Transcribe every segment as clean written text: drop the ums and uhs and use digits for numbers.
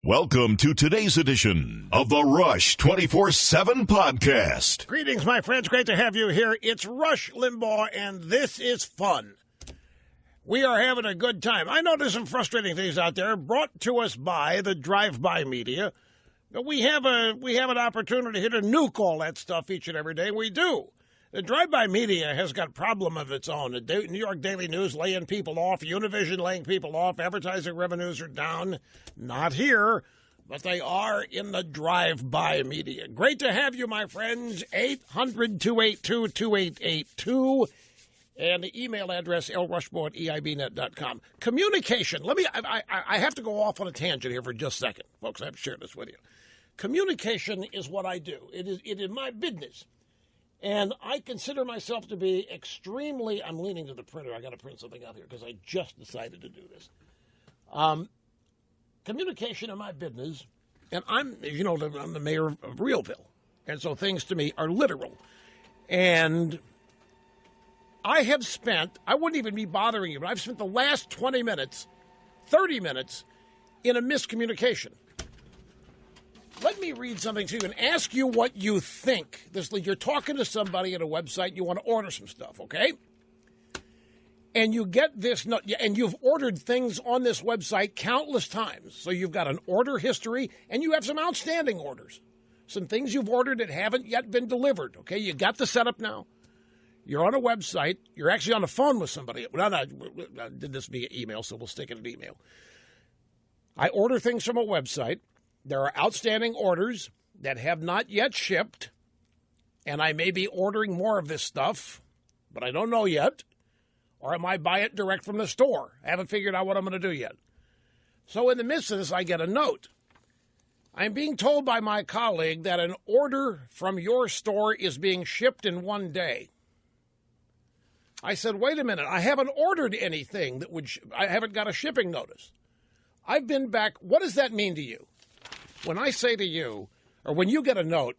Welcome to today's edition of the Rush 24/7 podcast. Greetings, my friends. Great to have you here. It's Rush Limbaugh, and this is fun. We are having a good time. I know there's some frustrating things out there brought to us by the drive-by media. But we have an opportunity here to nuke all that stuff each and every day. We do. The drive-by media has got a problem of its own. The New York Daily News laying people off, Univision laying people off, advertising revenues are down. Not here, but they are in the drive-by media. Great to have you, my friends. 800-282-2882. And the email address, lrushmore@eibnet.com. Communication. I have to go off on a tangent here for just a second. Folks, I have to share this with you. Communication is what I do. It is my business. And I consider myself to be extremely, I'm leaning to the printer. I got to print something out here because I just decided to do this. Communication in my business, and I'm the mayor of Realville. And so things to me are literal. And I wouldn't even be bothering you, but I've spent the last 20 minutes, 30 minutes in a miscommunication. Let me read something to you and ask you what you think. You're talking to somebody at a website, you want to order some stuff, okay? And you get this, and you've ordered things on this website countless times. So you've got an order history, and you have some outstanding orders. Some things you've ordered that haven't yet been delivered, okay? You got the setup now. You're on a website. You're actually on the phone with somebody. I did this via email, so we'll stick it in email. I order things from a website. There are outstanding orders that have not yet shipped, and I may be ordering more of this stuff, but I don't know yet. Or I might buy it direct from the store. I haven't figured out what I'm going to do yet. So in the midst of this, I get a note. I'm being told by my colleague that an order from your store is being shipped in one day. I said, wait a minute, I haven't ordered anything I haven't got a shipping notice. I've been back. What does that mean to you? When I say to you, or when you get a note,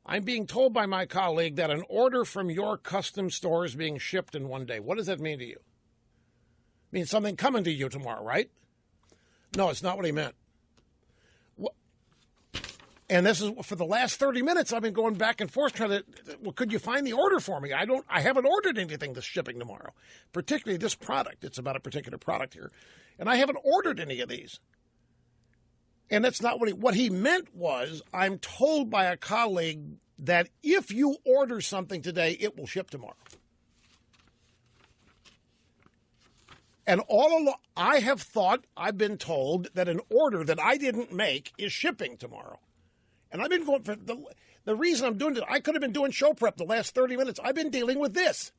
I'm being told by my colleague that an order from your custom store is being shipped in one day. What does that mean to you? It means something coming to you tomorrow, right? No, it's not what he meant. And this is for the last 30 minutes. I've been going back and forth trying to. Well, could you find the order for me? I haven't ordered anything that's shipping tomorrow, particularly this product. It's about a particular product here, and I haven't ordered any of these. And that's not what he meant was, I'm told by a colleague that if you order something today, it will ship tomorrow. And all along, I've been told that an order that I didn't make is shipping tomorrow. And I've been going for the reason I'm doing this, I could have been doing show prep the last 30 minutes. I've been dealing with this.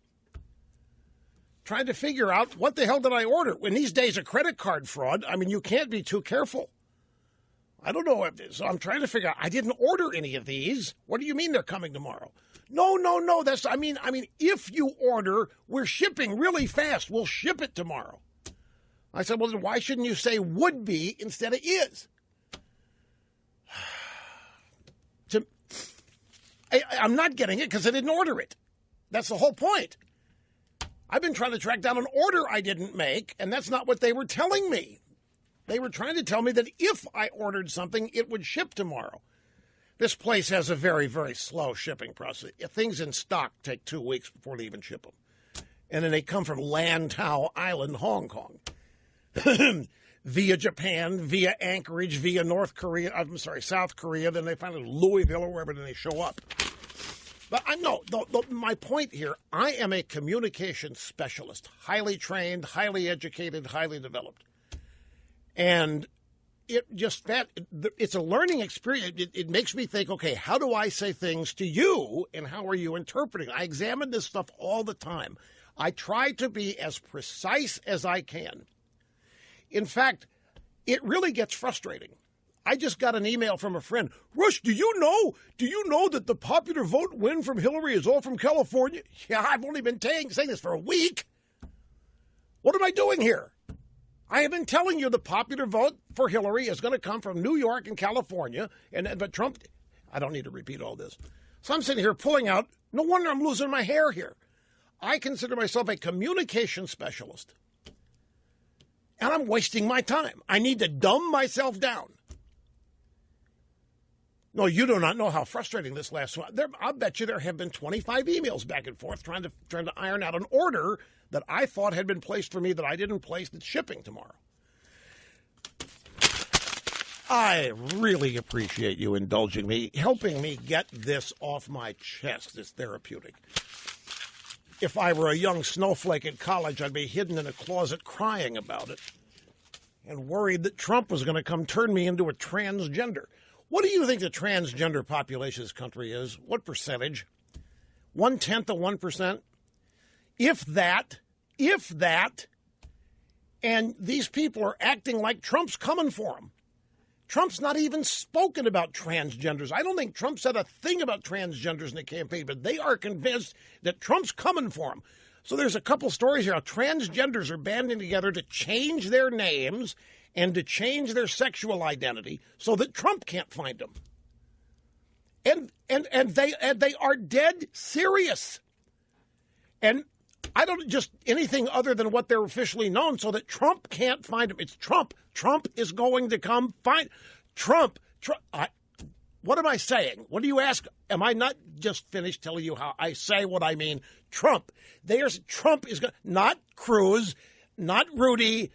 Trying to figure out what the hell did I order? In these days of credit card fraud, you can't be too careful. I don't know. So I'm trying to figure out, I didn't order any of these. What do you mean they're coming tomorrow? No. If you order, we're shipping really fast. We'll ship it tomorrow. I said, well, then why shouldn't you say would be instead of is? I'm not getting it because I didn't order it. That's the whole point. I've been trying to track down an order I didn't make, and that's not what they were telling me. They were trying to tell me that if I ordered something, it would ship tomorrow. This place has a very, very slow shipping process. Things in stock take 2 weeks before they even ship them. And then they come from Lantau Island, Hong Kong, via Japan, via Anchorage, via South Korea. Then they finally Louisville or wherever, then they show up. But my point here, I am a communication specialist, highly trained, highly educated, highly developed. And it's a learning experience. It makes me think, okay, how do I say things to you and how are you interpreting? I examine this stuff all the time. I try to be as precise as I can. In fact, it really gets frustrating. I just got an email from a friend. Rush, do you know that the popular vote win from Hillary is all from California? Yeah, I've only been saying this for a week. What am I doing here? I have been telling you the popular vote for Hillary is going to come from New York and California, but Trump, I don't need to repeat all this. So I'm sitting here pulling out, no wonder I'm losing my hair here. I consider myself a communication specialist. And I'm wasting my time. I need to dumb myself down. No, you do not know how frustrating this last one. I'll bet you there have been 25 emails back and forth trying to iron out an order that I thought had been placed for me that I didn't place that's shipping tomorrow. I really appreciate you indulging me, helping me get this off my chest. It's therapeutic. If I were a young snowflake in college, I'd be hidden in a closet crying about it and worried that Trump was going to come turn me into a transgender. What do you think the transgender population of this country is? What percentage? 1/10 of 1%? If that, and these people are acting like Trump's coming for them. Trump's not even spoken about transgenders. I don't think Trump said a thing about transgenders in the campaign, but they are convinced that Trump's coming for them. So there's a couple stories here how transgenders are banding together to change their names and to change their sexual identity so that Trump can't find them. And they are dead serious. And I don't just anything other than what they're officially known so that Trump can't find them. It's Trump. Trump is going to come find Trump. What am I saying? What do you ask? Am I not just finished telling you how I say what I mean? Trump. Trump is going, not Cruz, not Rudy.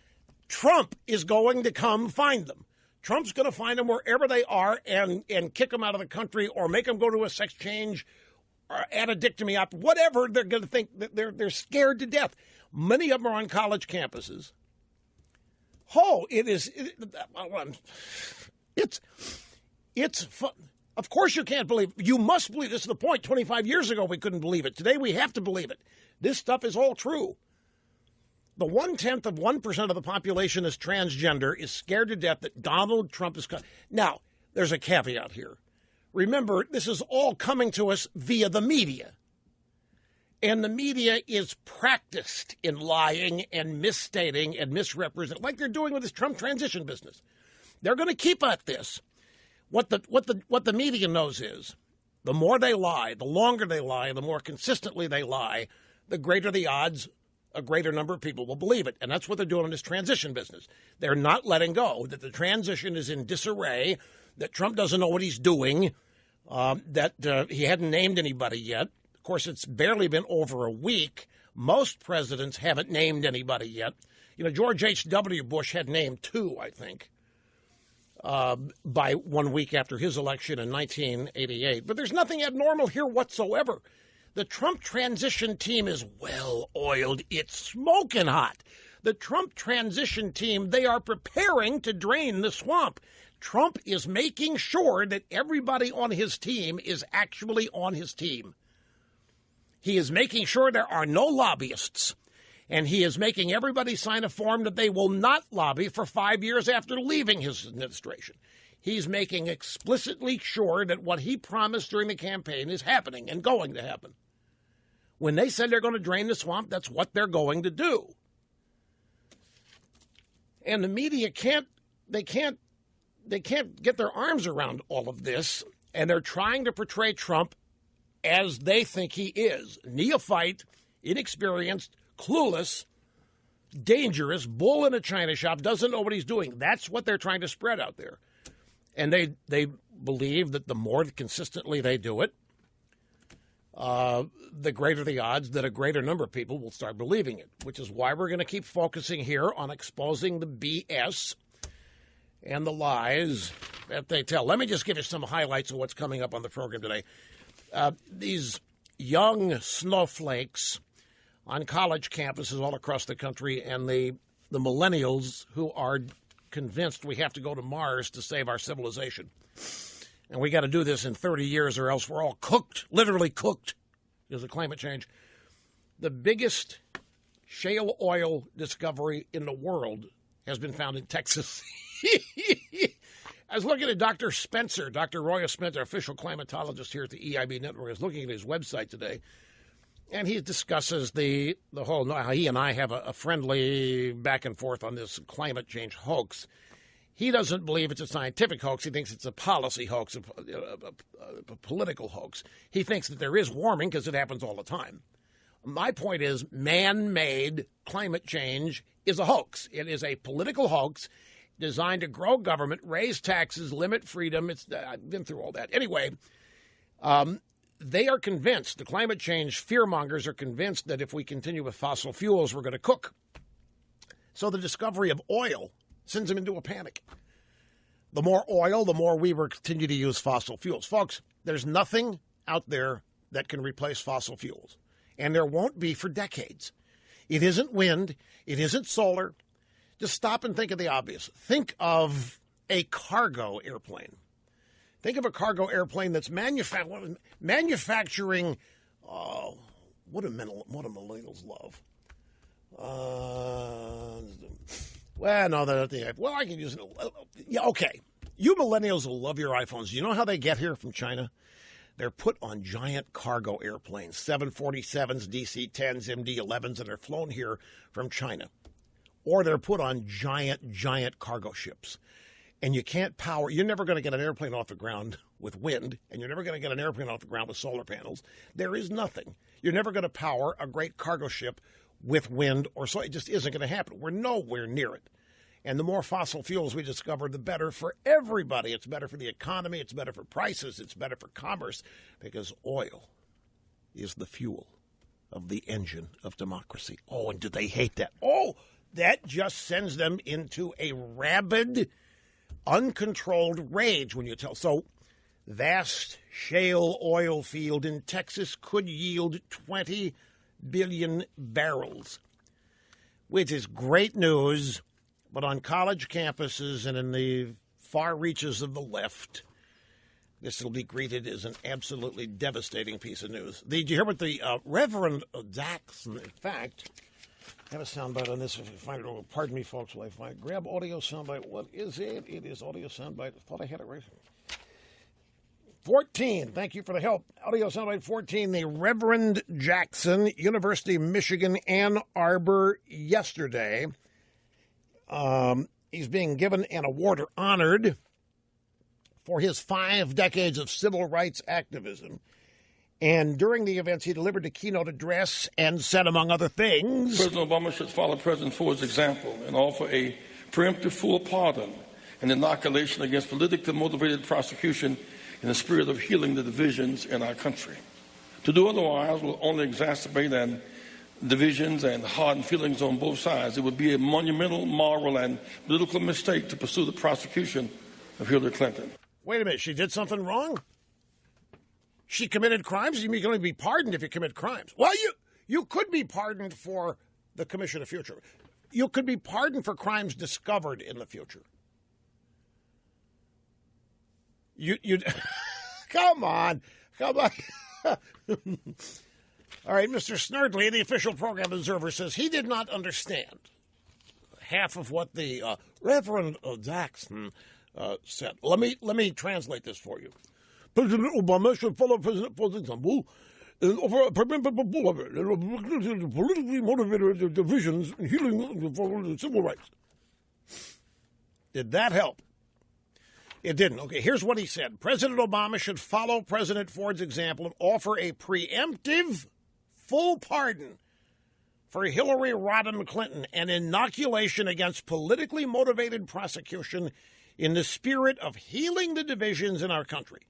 Trump is going to come find them. Trump's going to find them wherever they are and kick them out of the country or make them go to a sex change or add a dictomy up, whatever they're going to think. They're scared to death. Many of them are on college campuses. Oh, it's fun. Of course you can't believe it. You must believe this is the point. 25 years ago we couldn't believe it. Today we have to believe it. This stuff is all true. The 1/10 of 1% of the population is transgender, is scared to death that Donald Trump is coming. Now, there's a caveat here. Remember, this is all coming to us via the media. And the media is practiced in lying and misstating and misrepresenting, like they're doing with this Trump transition business. They're going to keep at this. What the media knows is the more they lie, the longer they lie, the more consistently they lie, the greater the odds a greater number of people will believe it. And that's what they're doing in this transition business. They're not letting go, that the transition is in disarray, that Trump doesn't know what he's doing, that he hadn't named anybody yet. Of course, it's barely been over a week. Most presidents haven't named anybody yet. You know, George H.W. Bush had named 2, I think, by 1 week after his election in 1988. But there's nothing abnormal here whatsoever. The Trump transition team is well-oiled. It's smoking hot. The Trump transition team, they are preparing to drain the swamp. Trump is making sure that everybody on his team is actually on his team. He is making sure there are no lobbyists, and he is making everybody sign a form that they will not lobby for 5 years after leaving his administration. He's making explicitly sure that what he promised during the campaign is happening and going to happen. When they said they're going to drain the swamp, that's what they're going to do. And the media can't get their arms around all of this, and they're trying to portray Trump as they think he is. Neophyte, inexperienced, clueless, dangerous, bull in a china shop, doesn't know what he's doing. That's what they're trying to spread out there. And they believe that the more consistently they do it, the greater the odds that a greater number of people will start believing it, which is why we're going to keep focusing here on exposing the BS and the lies that they tell. Let me just give you some highlights of what's coming up on the program today. These young snowflakes on college campuses all across the country and the millennials who are convinced we have to go to Mars to save our civilization. And we got to do this in 30 years or else we're all cooked, literally cooked, because of climate change. The biggest shale oil discovery in the world has been found in Texas. I was looking at Dr. Spencer, Dr. Roya Spencer, official climatologist here at the EIB Network. I was looking at his website today, and he discusses the whole, he and I have a friendly back and forth on this climate change hoax. He doesn't believe it's a scientific hoax. He thinks it's a policy hoax, a political hoax. He thinks that there is warming because it happens all the time. My point is man-made climate change is a hoax. It is a political hoax designed to grow government, raise taxes, limit freedom. I've been through all that. Anyway, they are convinced, the climate change fearmongers are convinced that if we continue with fossil fuels, we're going to cook. So the discovery of oil sends them into a panic. The more oil, the more we will continue to use fossil fuels. Folks, there's nothing out there that can replace fossil fuels, and there won't be for decades. It isn't wind. It isn't solar. Just stop and think of the obvious. Think of a cargo airplane. Think of a cargo airplane that's manufacturing. What do millennials love? Well, no, they're not the iPhone. Well, I can use it. Yeah, okay. You millennials will love your iPhones. Do you know how they get here from China? They're put on giant cargo airplanes, 747s, DC-10s, MD-11s, and they're flown here from China. Or they're put on giant cargo ships. And you can't power. You're never going to get an airplane off the ground with wind, and you're never going to get an airplane off the ground with solar panels. There is nothing. You're never going to power a great cargo ship with wind or so. It just isn't going to happen. We're nowhere near it. And the more fossil fuels we discover, the better for everybody. It's better for the economy. It's better for prices. It's better for commerce, because oil is the fuel of the engine of democracy. Oh, and do they hate that? Oh, that just sends them into a rabid, uncontrolled rage when you tell. So, vast shale oil field in Texas could yield 20 billion barrels, which is great news. But on college campuses and in the far reaches of the left, this will be greeted as an absolutely devastating piece of news. Did you hear what the Reverend Jackson, in fact, I have a soundbite on this if you find it. Oh, pardon me, folks, while I find it. Grab audio soundbite. What is it? It is audio soundbite. I thought I had it right. 14. Thank you for the help. Audio soundbite 14. The Reverend Jackson, University of Michigan, Ann Arbor, yesterday. He's being given an award or honored for his 5 decades of civil rights activism. And during the events, he delivered a keynote address and said, among other things, President Obama should follow President Ford's example and offer a preemptive full pardon and inoculation against politically motivated prosecution in the spirit of healing the divisions in our country. To do otherwise will only exacerbate divisions and hardened feelings on both sides. It would be a monumental moral and political mistake to pursue the prosecution of Hillary Clinton. Wait a minute, she did something wrong? She committed crimes? You can only be pardoned if you commit crimes. Well, you could be pardoned for the commission of future. You could be pardoned for crimes discovered in the future. You come on. All right, Mr. Snerdley, the official program observer, says he did not understand half of what the Reverend Jackson said. Let me translate this for you. President Obama should follow President Ford's example and offer a politically motivated divisions in healing civil rights. Did that help? It didn't. Okay, here's what he said. President Obama should follow President Ford's example and offer a preemptive full pardon for Hillary Rodham Clinton, an inoculation against politically motivated prosecution in the spirit of healing the divisions in our country.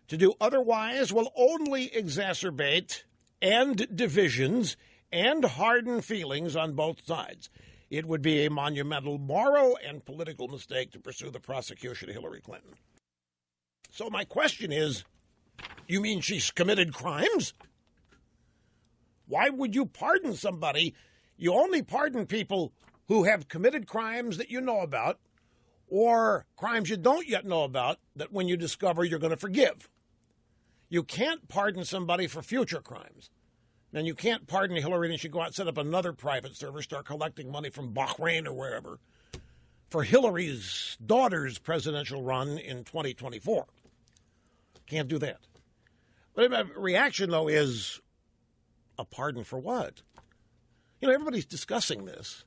To do otherwise will only exacerbate divisions and harden feelings on both sides. It would be a monumental moral and political mistake to pursue the prosecution of Hillary Clinton. So my question is, you mean she's committed crimes? Why would you pardon somebody? You only pardon people who have committed crimes that you know about or crimes you don't yet know about that when you discover you're going to forgive. You can't pardon somebody for future crimes. And you can't pardon Hillary and she go out and set up another private server, start collecting money from Bahrain or wherever for Hillary's daughter's presidential run in 2024. Can't do that. But my reaction, though, is a pardon for what? You know, everybody's discussing this.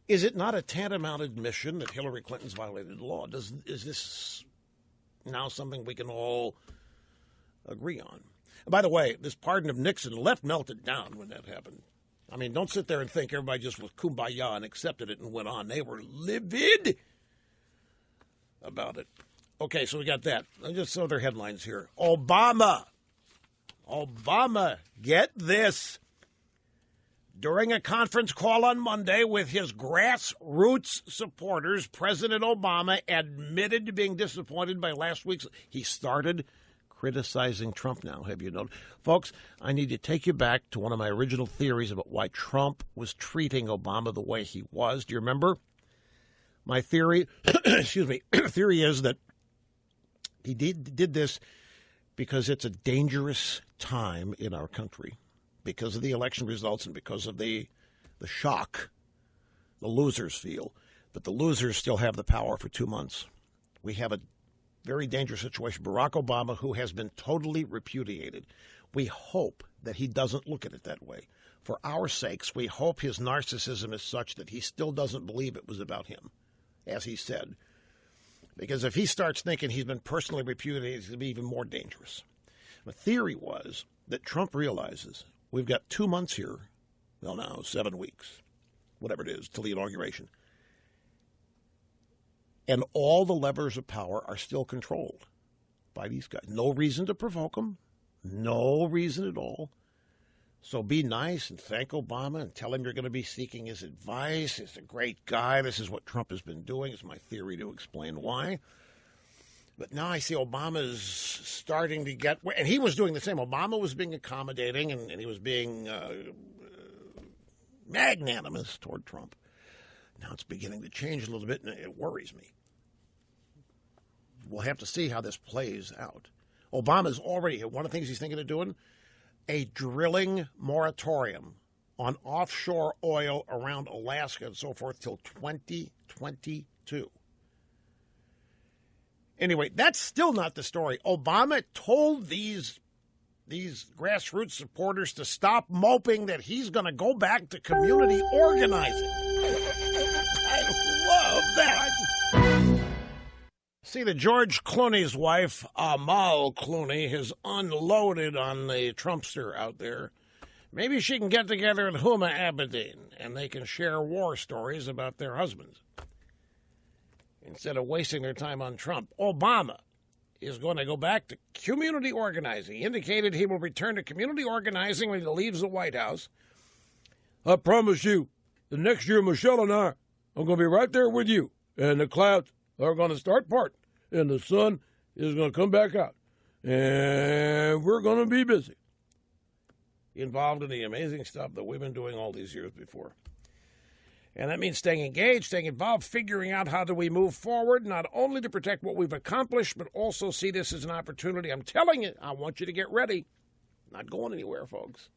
Is it not a tantamount admission that Hillary Clinton's violated the law? Is this now something we can all agree on? And by the way, this pardon of Nixon, the left melted down when that happened. I mean, don't sit there and think everybody just was kumbaya and accepted it and went on. They were livid. about it. Okay, so we got that. Just some other headlines here. Obama, get this. During a conference call on Monday with his grassroots supporters, President Obama admitted to being disappointed by last week's. He started criticizing Trump now, have you noticed? Folks, I need to take you back to one of my original theories about why Trump was treating Obama the way he was. Do you remember? My theory, theory is that he did this because it's a dangerous time in our country, because of the election results and because of the shock the losers feel. But the losers still have the power for 2 months. We have a very dangerous situation. Barack Obama, who has been totally repudiated, we hope that he doesn't look at it that way. For our sakes, we hope his narcissism is such that he still doesn't believe it was about him, as he said. Because if he starts thinking he's been personally repudiated, it's going to be even more dangerous. The theory was that Trump realizes we've got 2 months here, well, now 7 weeks, whatever it is, till the inauguration. And all the levers of power are still controlled by these guys. No reason to provoke them. No reason at all. So be nice and thank Obama and tell him you're going to be seeking his advice. He's a great guy. This is what Trump has been doing. It's my theory to explain why. But now I see Obama's starting to get, and he was doing the same. Obama was being accommodating and he was being magnanimous toward Trump. Now it's beginning to change a little bit, and it worries me. We'll have to see how this plays out. Obama's already, one of the things he's thinking of doing, a drilling moratorium on offshore oil around Alaska and so forth till 2022. Anyway, that's still not the story. Obama told these grassroots supporters to stop moping that he's going to go back to community organizing. I love that. See, the George Clooney's wife, Amal Clooney, has unloaded on the Trumpster out there. Maybe she can get together with Huma Abedin, and they can share war stories about their husbands instead of wasting their time on Trump. Obama is going to go back to community organizing. He indicated he will return to community organizing when he leaves the White House. I promise you, the next year, Michelle and I are going to be right there with you, and the clouds are going to start parting, and the sun is going to come back out, and we're going to be busy, involved in the amazing stuff that we've been doing all these years before. And that means staying engaged, staying involved, figuring out how do we move forward, not only to protect what we've accomplished, but also see this as an opportunity. I'm telling you, I want you to get ready. Not going anywhere, folks.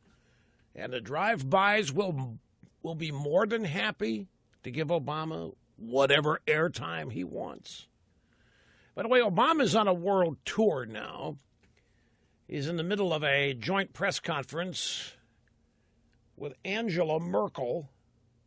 And the drive-bys will be more than happy to give Obama whatever airtime he wants. By the way, Obama's on a world tour now. He's in the middle of a joint press conference with Angela Merkel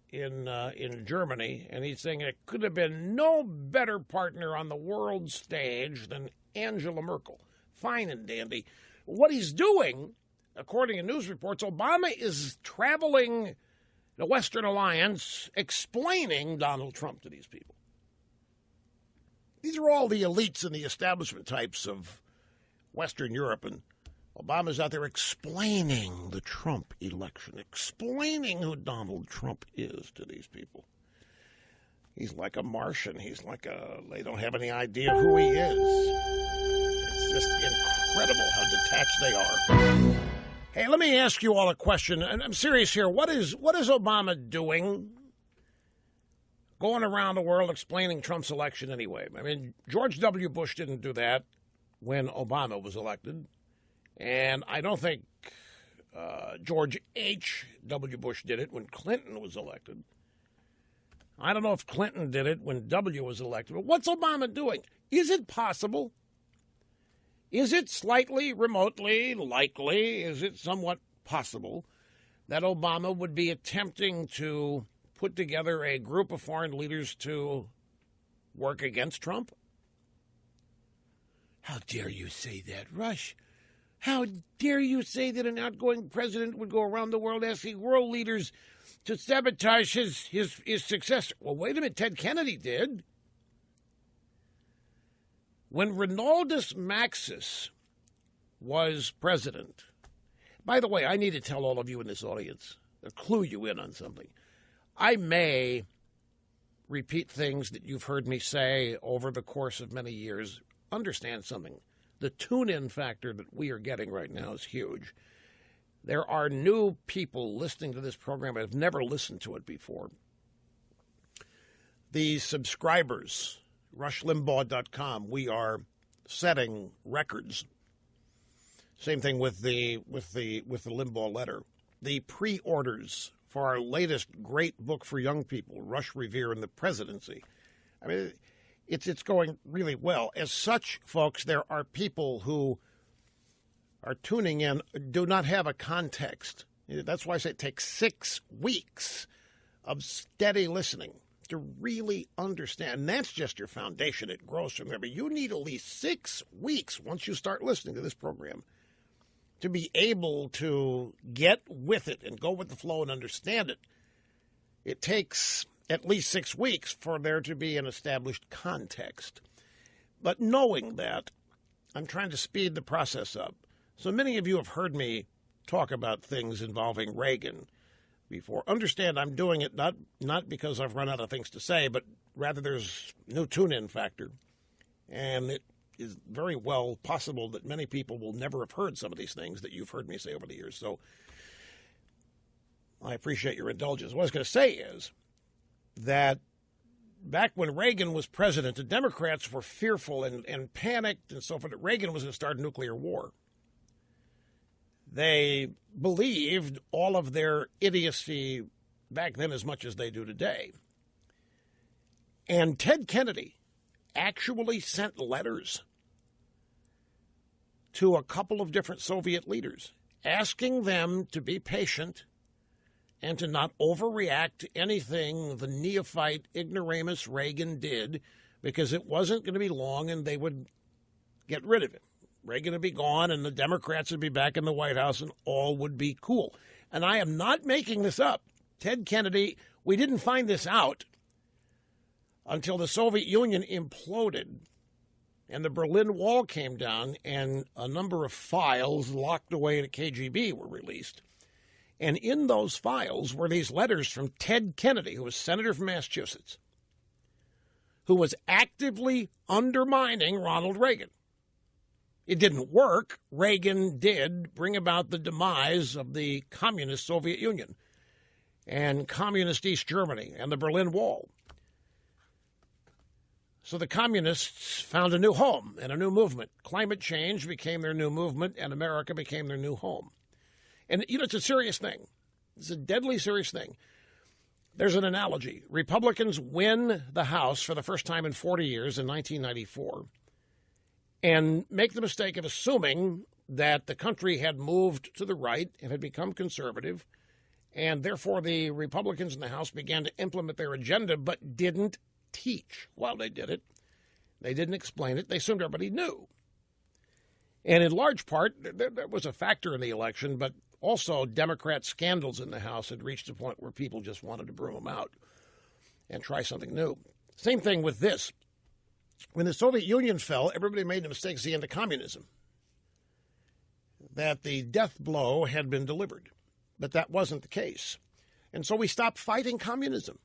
in Germany, and he's saying it could have been no better partner on the world stage than Angela Merkel. Fine and dandy. What he's doing, according to news reports, Obama is traveling the Western Alliance explaining Donald Trump to these people. These are all the elites and the establishment types of Western Europe, and Obama's out there explaining the Trump election, explaining who Donald Trump is to these people. He's like a Martian. They don't have any idea who he is. It's just incredible how detached they are. Hey, let me ask you all a question, and I'm serious here. What is Obama doing going around the world explaining Trump's election anyway? I mean, George W. Bush didn't do that when Obama was elected. And I don't think George H.W. Bush did it when Clinton was elected. I don't know if Clinton did it when W was elected. But what's Obama doing? Is it possible? Is it slightly, remotely likely? Is it somewhat possible that Obama would be attempting to put together a group of foreign leaders to work against Trump? How dare you say that, Rush? How dare you say that an outgoing president would go around the world asking world leaders to sabotage his successor? Well, wait a minute. Ted Kennedy did. When Ronaldus Maxis was president, by the way, I need to tell all of you in this audience, clue you in on something. I may repeat things that you've heard me say over the course of many years. Understand something. The tune-in factor that we are getting right now is huge. There are new people listening to this program that have never listened to it before. The subscribers, rushlimbaugh.com, we are setting records. Same thing with the Limbaugh letter. The pre-orders for our latest great book for young people, Rush, Revere, and the Presidency. I mean, it's going really well. As such, folks, there are people who are tuning in, do not have a context. That's why I say it takes 6 weeks of steady listening to really understand. And that's just your foundation. It grows from there. But you need at least 6 weeks once you start listening to this program to be able to get with it and go with the flow and understand it. It takes at least 6 weeks for there to be an established context. But knowing that, I'm trying to speed the process up. So many of you have heard me talk about things involving Reagan before. Understand I'm doing it not because I've run out of things to say, but rather there's no tune-in factor. And it is very well possible that many people will never have heard some of these things that you've heard me say over the years. So I appreciate your indulgence. What I was going to say is that back when Reagan was president, the Democrats were fearful and panicked and so forth that Reagan was going to start a nuclear war. They believed all of their idiocy back then as much as they do today. And Ted Kennedy actually sent letters to a couple of different Soviet leaders asking them to be patient and to not overreact to anything the neophyte ignoramus Reagan did, because it wasn't going to be long and they would get rid of him. Reagan would be gone and the Democrats would be back in the White House and all would be cool. And I am not making this up. Ted Kennedy, we didn't find this out until the Soviet Union imploded and the Berlin Wall came down and a number of files locked away at KGB were released. And in those files were these letters from Ted Kennedy, who was senator from Massachusetts, who was actively undermining Ronald Reagan. It didn't work. Reagan did bring about the demise of the communist Soviet Union and communist East Germany and the Berlin Wall. So the communists found a new home and a new movement. Climate change became their new movement, and America became their new home. And, it's a serious thing. It's a deadly serious thing. There's an analogy. Republicans win the House for the first time in 40 years in 1994 and make the mistake of assuming that the country had moved to the right and had become conservative, and therefore the Republicans in the House began to implement their agenda but didn't teach while they did it. They didn't explain it. They assumed everybody knew. And in large part, there was a factor in the election, but also Democrat scandals in the House had reached a point where people just wanted to broom them out and try something new. Same thing with this. When the Soviet Union fell, everybody made the mistake seeing the communism, that the death blow had been delivered. But that wasn't the case. And so we stopped fighting communism.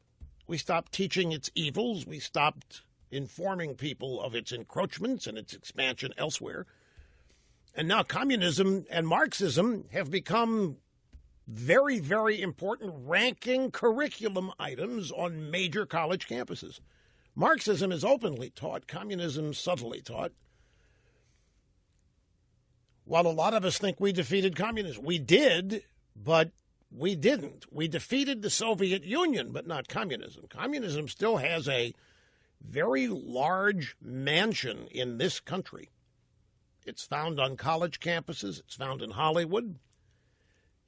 We stopped teaching its evils. We stopped informing people of its encroachments and its expansion elsewhere. And now communism and Marxism have become very, very important ranking curriculum items on major college campuses. Marxism is openly taught, communism subtly taught. While a lot of us think we defeated communism, we did, but we didn't. We defeated the Soviet Union, but not communism. Communism still has a very large mansion in this country. It's found on college campuses. It's found in Hollywood.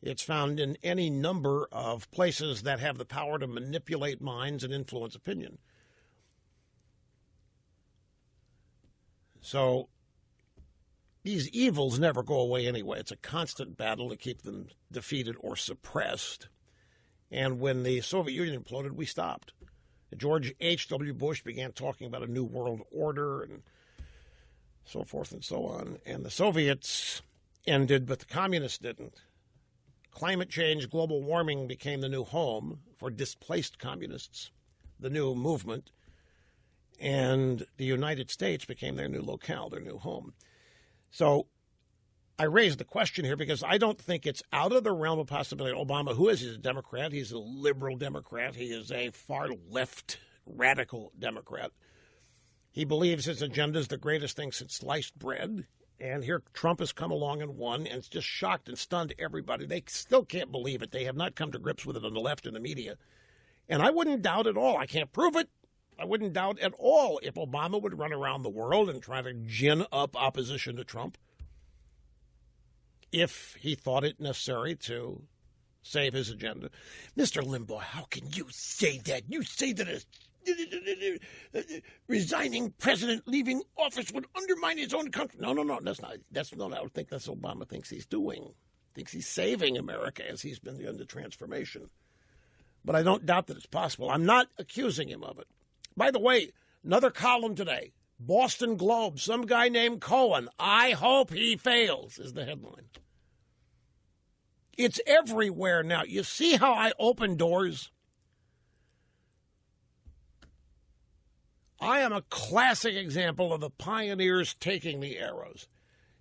It's found in any number of places that have the power to manipulate minds and influence opinion. So these evils never go away anyway. It's a constant battle to keep them defeated or suppressed. And when the Soviet Union imploded, we stopped. George H.W. Bush began talking about a new world order, and so forth and so on. And the Soviets ended, but the communists didn't. Climate change, global warming became the new home for displaced communists, the new movement, and the United States became their new locale, their new home. So I raised the question here because I don't think it's out of the realm of possibility. Obama, who is he? He's a Democrat. He's a liberal Democrat. He is a far left radical Democrat. He believes his agenda is the greatest thing since sliced bread. And here Trump has come along and won, and it's just shocked and stunned everybody. They still can't believe it. They have not come to grips with it on the left and the media. And I wouldn't doubt at all. I can't prove it. I wouldn't doubt at all if Obama would run around the world and try to gin up opposition to Trump if he thought it necessary to save his agenda. Mr. Limbaugh, how can you say that? You say that a resigning president leaving office would undermine his own country. No, that's not. I don't think that's what Obama thinks he's doing. Thinks he's saving America as he's been under transformation. But I don't doubt that it's possible. I'm not accusing him of it. By the way, another column today, Boston Globe, some guy named Cohen. I hope he fails is the headline. It's everywhere now. You see how I open doors? I am a classic example of the pioneers taking the arrows.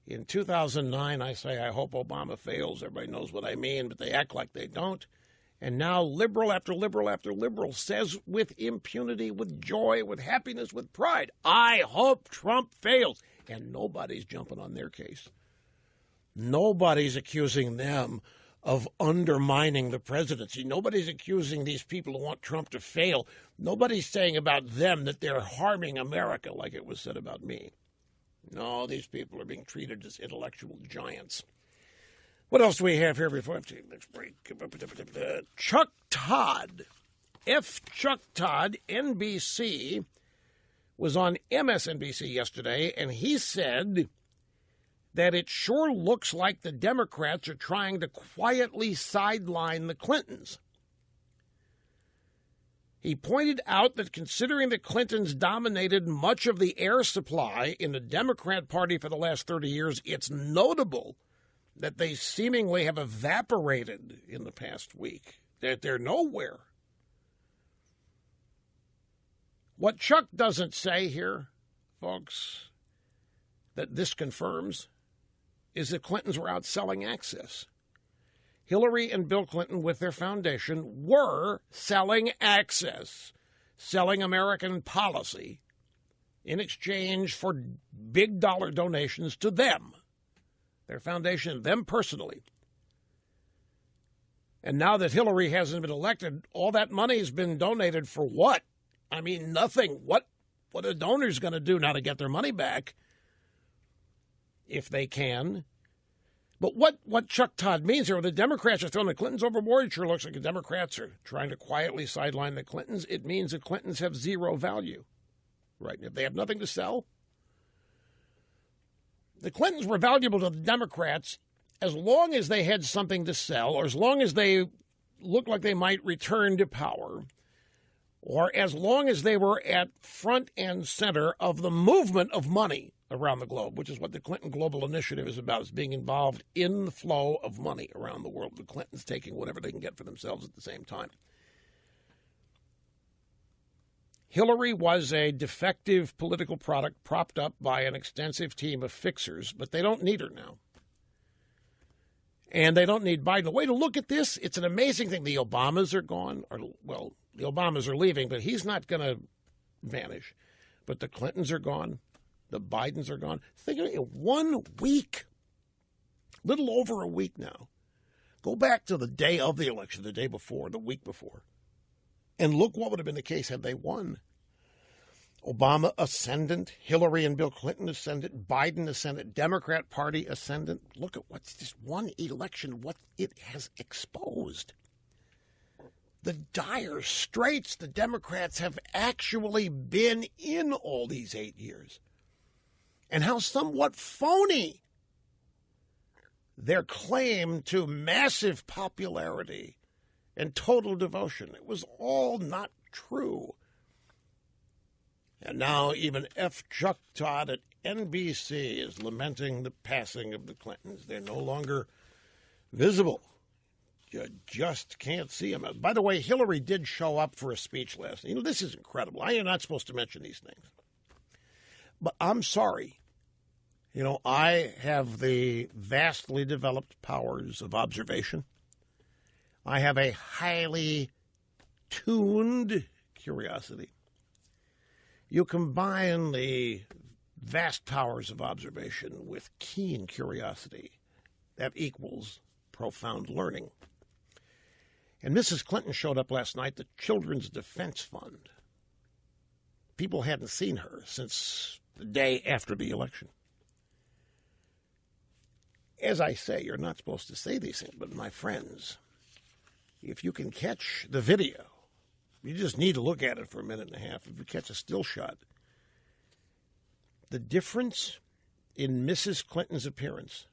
In 2009, I say, I hope Obama fails. Everybody knows what I mean, but they act like they don't. And now liberal after liberal after liberal says with impunity, with joy, with happiness, with pride, I hope Trump fails. And nobody's jumping on their case. Nobody's accusing them of undermining the presidency. Nobody's accusing these people who want Trump to fail. Nobody's saying about them that they're harming America like it was said about me. No, these people are being treated as intellectual giants. What else do we have here before I take the next break? Chuck Todd, Chuck Todd, NBC, was on MSNBC yesterday, and he said that it sure looks like the Democrats are trying to quietly sideline the Clintons. He pointed out that considering the Clintons dominated much of the air supply in the Democrat Party for the last 30 years, it's notable that they seemingly have evaporated in the past week, that they're nowhere. What Chuck doesn't say here, folks, that this confirms, is the Clintons were out selling access. Hillary and Bill Clinton, with their foundation, were selling access, selling American policy in exchange for big dollar donations to them, their foundation, them personally. And now that Hillary hasn't been elected, all that money has been donated for what? I mean, nothing. What are donors going to do now to get their money back? If they can. But what Chuck Todd means here, the Democrats are throwing the Clintons overboard. It sure looks like the Democrats are trying to quietly sideline the Clintons. It means the Clintons have zero value, right? If they have nothing to sell. The Clintons were valuable to the Democrats as long as they had something to sell, or as long as they looked like they might return to power, or as long as they were at front and center of the movement of money around the globe, which is what the Clinton Global Initiative is about, is being involved in the flow of money around the world. The Clintons taking whatever they can get for themselves at the same time. Hillary was a defective political product propped up by an extensive team of fixers, but they don't need her now. And they don't need Biden. The way to look at this, it's an amazing thing. The Obamas are gone. The Obamas are leaving, but he's not going to vanish. But the Clintons are gone. The Bidens are gone. Think of it, 1 week, little over a week now. Go back to the day of the election, the day before, the week before, and look what would have been the case had they won. Obama ascendant, Hillary and Bill Clinton ascendant, Biden ascendant, Democrat Party ascendant. Look at what's this one election, what it has exposed. The dire straits the Democrats have actually been in all these 8 years. And how somewhat phony their claim to massive popularity and total devotion. It was all not true. And now even Chuck Todd at NBC is lamenting the passing of the Clintons. They're no longer visible. You just can't see them. By the way, Hillary did show up for a speech last night. This is incredible. I am not supposed to mention these things. But I'm sorry. I have the vastly developed powers of observation. I have a highly tuned curiosity. You combine the vast powers of observation with keen curiosity, that equals profound learning. And Mrs. Clinton showed up last night, the Children's Defense Fund. People hadn't seen her since the day after the election. As I say, you're not supposed to say these things, but my friends, if you can catch the video, you just need to look at it for a minute and a half. If you catch a still shot, the difference in Mrs. Clinton's appearance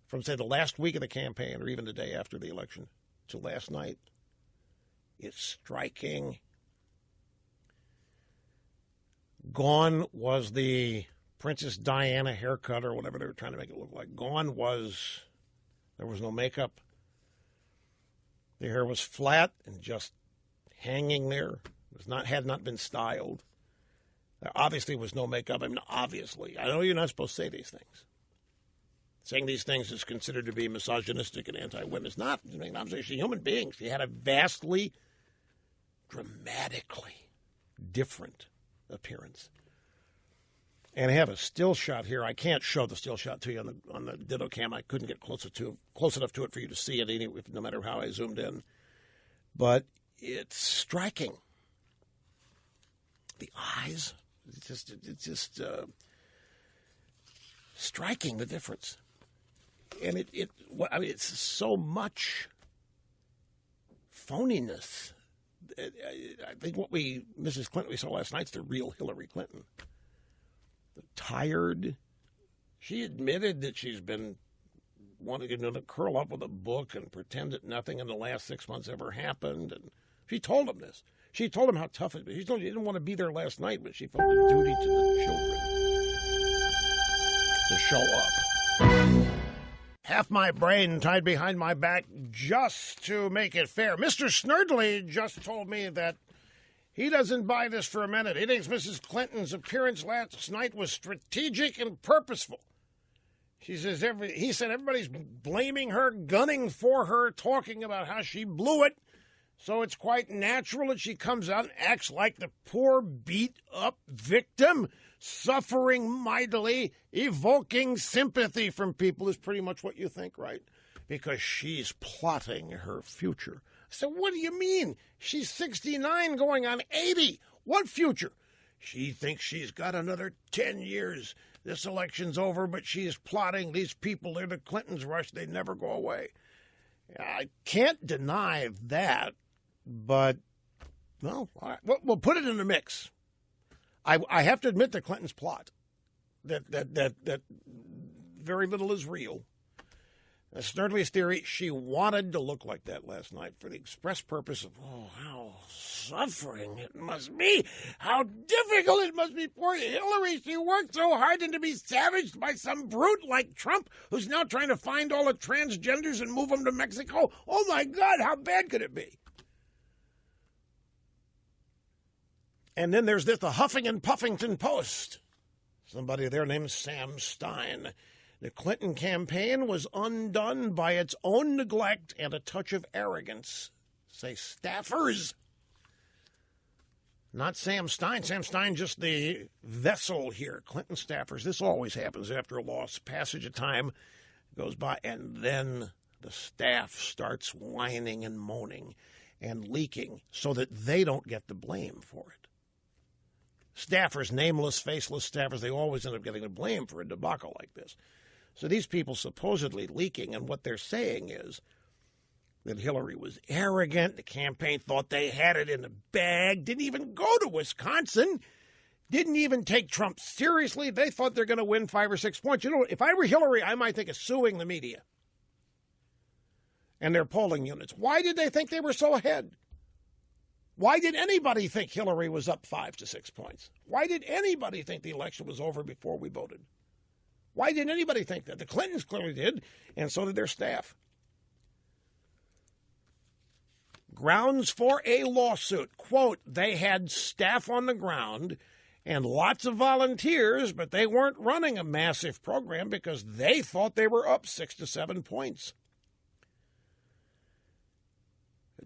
from, say, the last week of the campaign or even the day after the election to last night is striking. Gone was the Princess Diana haircut or whatever they were trying to make it look like. Gone was, there was no makeup. The hair was flat and just hanging there. It had not been styled. There obviously was no makeup. I mean, obviously. I know you're not supposed to say these things. Saying these things is considered to be misogynistic and anti-women. It's not. She's an observation. Human beings. She had a vastly, dramatically different appearance. And I have a still shot here. I can't show the still shot to you on the Ditto cam. I couldn't get close enough to it for you to see it, no matter how I zoomed in. But it's striking. The eyes, it's just striking, the difference. And it's so much phoniness. I think Mrs. Clinton we saw last night's the real Hillary Clinton. Tired. She admitted that she's been wanting to curl up with a book and pretend that nothing in the last 6 months ever happened. And she told him this. She told him how tough it was. She told him she didn't want to be there last night, but she felt a duty to the children to show up. Half my brain tied behind my back just to make it fair. Mr. Snerdley just told me that he doesn't buy this for a minute. He thinks Mrs. Clinton's appearance last night was strategic and purposeful. He said everybody's blaming her, gunning for her, talking about how she blew it. So it's quite natural that she comes out and acts like the poor, beat-up victim, suffering mightily, evoking sympathy from people is pretty much what you think, right? Because she's plotting her future. So what do you mean? She's 69 going on 80. What future? She thinks she's got another 10 years. This election's over, but she's plotting. These people, they're the Clintons rush. They never go away. I can't deny that, but, well, all right. We'll put it in the mix. I have to admit the Clintons plot. That very little is real. Snerdley's theory, she wanted to look like that last night for the express purpose of, how suffering it must be. How difficult it must be. Poor Hillary, she worked so hard, and to be savaged by some brute like Trump, who's now trying to find all the transgenders and move them to Mexico. Oh, my God, how bad could it be? And then there's the Huffington Puffington Post. Somebody there named Sam Stein. The Clinton campaign was undone by its own neglect and a touch of arrogance, say staffers. Not Sam Stein. Sam Stein just the vessel here. Clinton staffers. This always happens after a loss. Passage of time goes by, and then the staff starts whining and moaning and leaking so that they don't get the blame for it. Staffers, nameless, faceless staffers, they always end up getting the blame for a debacle like this. So these people supposedly leaking, and what they're saying is that Hillary was arrogant, the campaign thought they had it in the bag, didn't even go to Wisconsin, didn't even take Trump seriously. They thought they're going to win 5 or 6 points. You know, if I were Hillary, I might think of suing the media and their polling units. Why did they think they were so ahead? Why did anybody think Hillary was up 5 to 6 points? Why did anybody think the election was over before we voted? Why did anybody think that? The Clintons clearly did, and so did their staff. Grounds for a lawsuit. Quote, they had staff on the ground and lots of volunteers, but they weren't running a massive program because they thought they were up 6 to 7 points.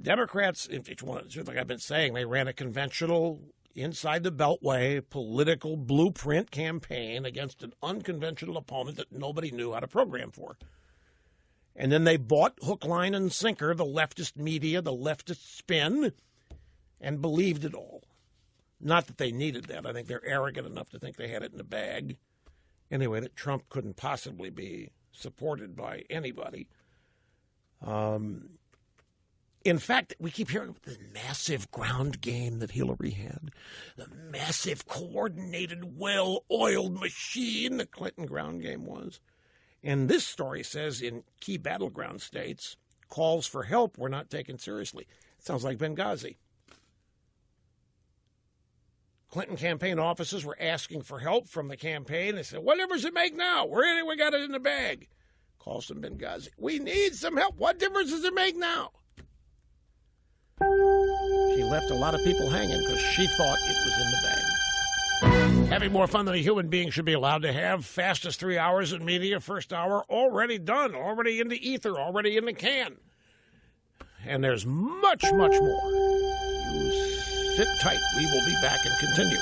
Democrats, like I've been saying, they ran a conventional, inside the Beltway, political blueprint campaign against an unconventional opponent that nobody knew how to program for. And then they bought hook, line, and sinker the leftist media, the leftist spin, and believed it all. Not that they needed that. I think they're arrogant enough to think they had it in the bag. Anyway, that Trump couldn't possibly be supported by anybody. In fact, we keep hearing about the massive ground game that Hillary had, the massive, coordinated, well-oiled machine the Clinton ground game was. And this story says in key battleground states, calls for help were not taken seriously. It sounds like Benghazi. Clinton campaign offices were asking for help from the campaign. They said, what difference does it make now? We're in it. We got it in the bag. Calls from Benghazi. We need some help. What difference does it make now? She left a lot of people hanging because she thought it was in the bag. Having more fun than a human being should be allowed to have. Fastest 3 hours in media, first hour already done, already in the ether, already in the can. And there's much, much more. You sit tight. We will be back and continue.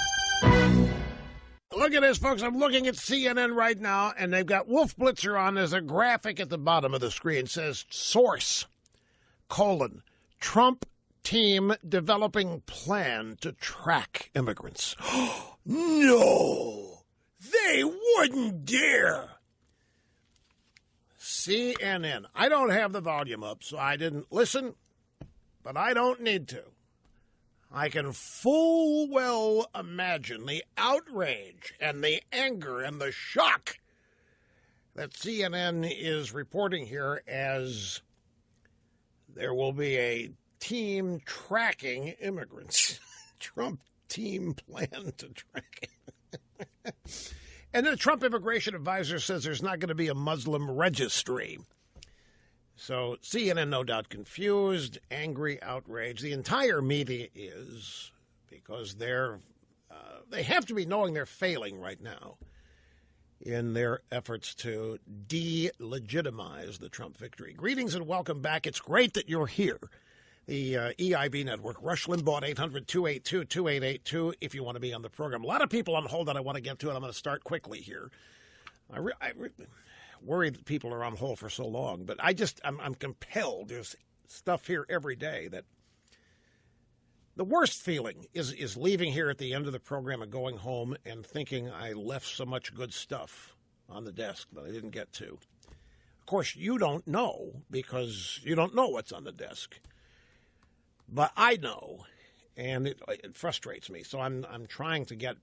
Look at this, folks. I'm looking at CNN right now, and they've got Wolf Blitzer on. There's a graphic at the bottom of the screen. It says, source, : Trump team developing plan to track immigrants. No, they wouldn't dare. CNN. I don't have the volume up, so I didn't listen, but I don't need to. I can full well imagine the outrage and the anger and the shock that CNN is reporting here as there will be a team tracking immigrants. Trump team plan to track. And the Trump immigration advisor says there's not going to be a Muslim registry. So CNN, no doubt, confused, angry, outraged. The entire media is, because they have to be knowing they're failing right now in their efforts to delegitimize the Trump victory. Greetings and welcome back. It's great that you're here. The EIB network, Rush Limbaugh at 800-282-2882 if you want to be on the program. A lot of people on hold that I want to get to, and I'm going to start quickly here. I worry that people are on hold for so long, but I'm compelled. There's stuff here every day that the worst feeling is leaving here at the end of the program and going home and thinking I left so much good stuff on the desk that I didn't get to. Of course, you don't know because you don't know what's on the desk. But I know, and it frustrates me. So I'm trying to get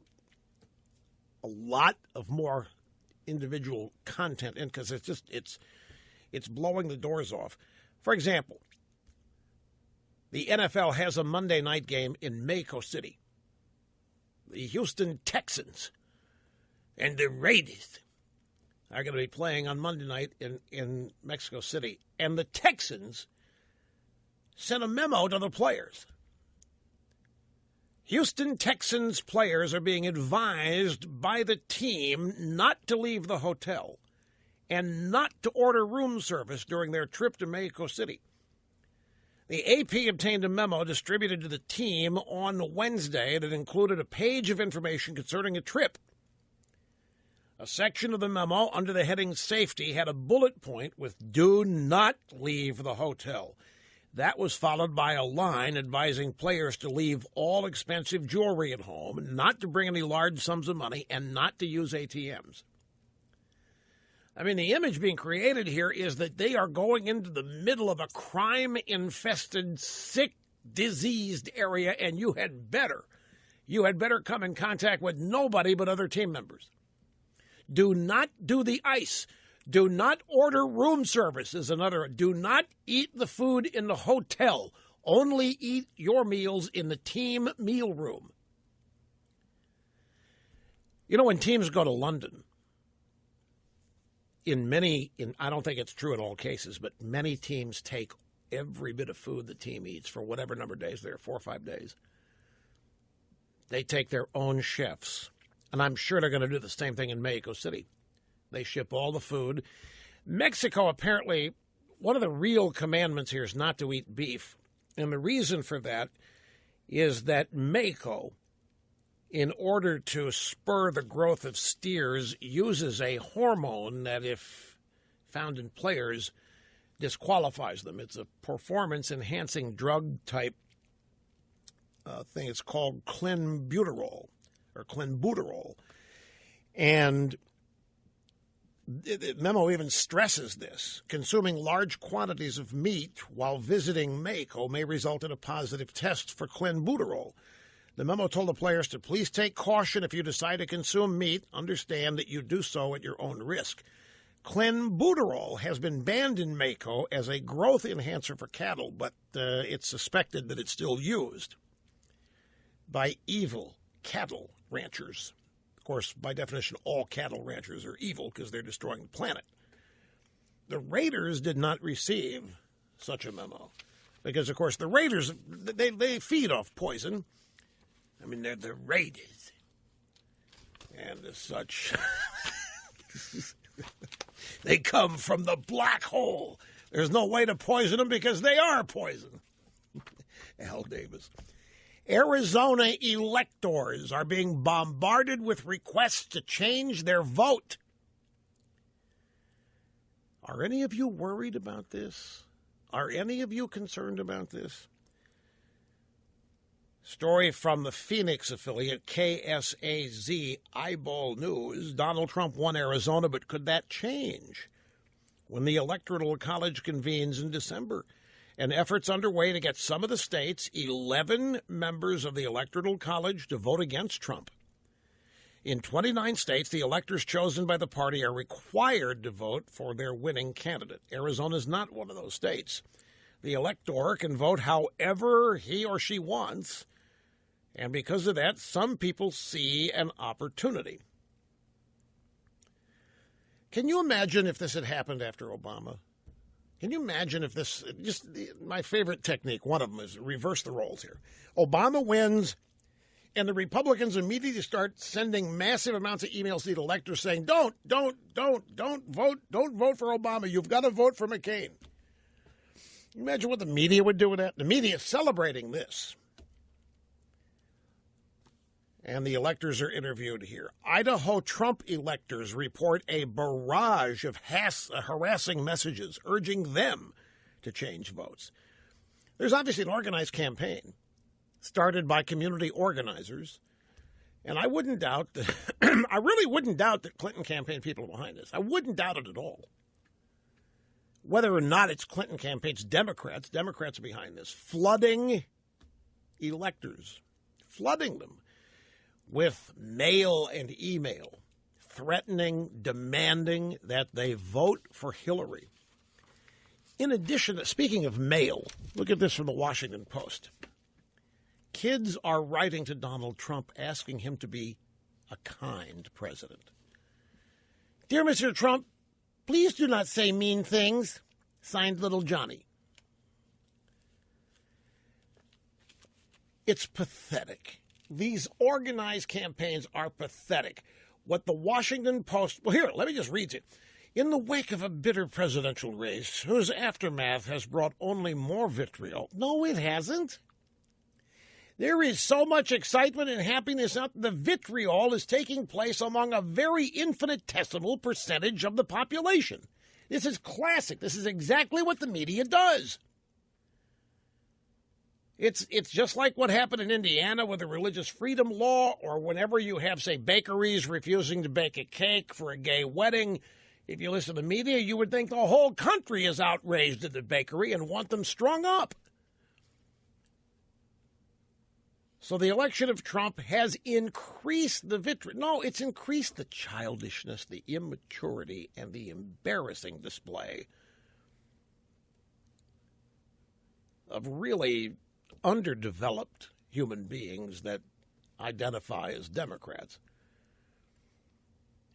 a lot of more individual content in because it's blowing the doors off. For example, the NFL has a Monday night game in Mexico City. The Houston Texans and the Raiders are going to be playing on Monday night in Mexico City. And the Texans sent a memo to the players. Houston Texans players are being advised by the team not to leave the hotel and not to order room service during their trip to Mexico City. The AP obtained a memo distributed to the team on Wednesday that included a page of information concerning a trip. A section of the memo under the heading Safety had a bullet point with "Do not leave the hotel." That was followed by a line advising players to leave all expensive jewelry at home, not to bring any large sums of money, and not to use ATMs. I mean, the image being created here is that they are going into the middle of a crime-infested, sick, diseased area, and you had better come in contact with nobody but other team members. Do not do the ice. Do not order room service is another. Do not eat the food in the hotel. Only eat your meals in the team meal room. You know, when teams go to London, I don't think it's true in all cases, but many teams take every bit of food the team eats for whatever number of days they're, 4 or 5 days. They take their own chefs. And I'm sure they're going to do the same thing in Mexico City. They ship all the food. Mexico, apparently, one of the real commandments here is not to eat beef. And the reason for that is that Mexico, in order to spur the growth of steers, uses a hormone that, if found in players, disqualifies them. It's a performance-enhancing drug-type thing. It's called clenbuterol, or clenbuterol. And the memo even stresses this. Consuming large quantities of meat while visiting Mexico may result in a positive test for clenbuterol. The memo told the players to please take caution if you decide to consume meat. Understand that you do so at your own risk. Clenbuterol has been banned in Mexico as a growth enhancer for cattle, but it's suspected that it's still used by evil cattle ranchers. Of course, by definition, all cattle ranchers are evil because they're destroying the planet. The Raiders did not receive such a memo because, of course, the Raiders, they feed off poison. I mean, they're the Raiders. And as such, they come from the black hole. There's no way to poison them because they are poison. Al Davis. Arizona electors are being bombarded with requests to change their vote. Are any of you worried about this? Are any of you concerned about this? Story from the Phoenix affiliate KSAZ Eyeball News. Donald Trump won Arizona, but could that change when the Electoral College convenes in December? An effort's underway to get some of the states, 11 members of the Electoral College, to vote against Trump. In 29 states, the electors chosen by the party are required to vote for their winning candidate. Arizona is not one of those states. The elector can vote however he or she wants, and because of that, some people see an opportunity. Can you imagine if this had happened after Obama? Can you imagine if this, just my favorite technique, one of them is reverse the roles here. Obama wins, and the Republicans immediately start sending massive amounts of emails to the electors saying, don't vote for Obama. You've got to vote for McCain. Imagine what the media would do with that. The media is celebrating this. And the electors are interviewed here. Idaho Trump electors report a barrage of harassing messages urging them to change votes. There's obviously an organized campaign started by community organizers. And I wouldn't doubt that, I really wouldn't doubt that Clinton campaign people are behind this. I wouldn't doubt it at all. Whether or not it's Clinton campaign's Democrats are behind this, flooding electors, flooding them with mail and email, threatening, demanding that they vote for Hillary. In addition, speaking of mail, look at this from the Washington Post. Kids are writing to Donald Trump asking him to be a kind president. Dear Mr. Trump, please do not say mean things. Signed, Little Johnny. It's pathetic. These organized campaigns are pathetic. What the Washington Post... Well, here, let me just read it. In the wake of a bitter presidential race, whose aftermath has brought only more vitriol. No, it hasn't. There is so much excitement and happiness out there. The vitriol is taking place among a very infinitesimal percentage of the population. This is classic. This is exactly what the media does. It's just like what happened in Indiana with the religious freedom law, or whenever you have, say, bakeries refusing to bake a cake for a gay wedding. If you listen to the media, you would think the whole country is outraged at the bakery and want them strung up. So the election of Trump has increased the vitriol. No, it's increased the childishness, the immaturity, and the embarrassing display of really underdeveloped human beings that identify as Democrats.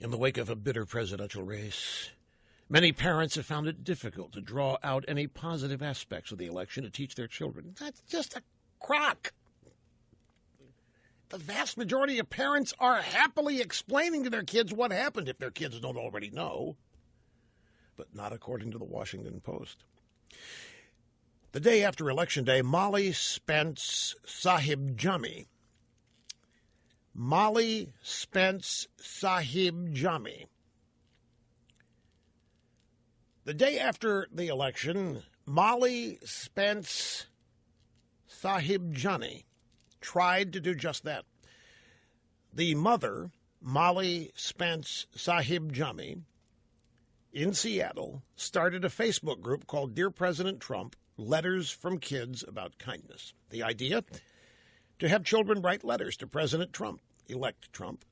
In the wake of a bitter presidential race, many parents have found it difficult to draw out any positive aspects of the election to teach their children. That's just a crock. The vast majority of parents are happily explaining to their kids what happened if their kids don't already know. But not according to the Washington Post. The day after Election Day, Molly Spence Sahib Jami. Molly Spence Sahib Jami. The day after the election, Molly Spence Sahib Jani tried to do just that. The mother, Molly Spence Sahib Jami, in Seattle, started a Facebook group called Dear President Trump, Letters from Kids About Kindness. The idea? To have children write letters to President Trump, elect Trump,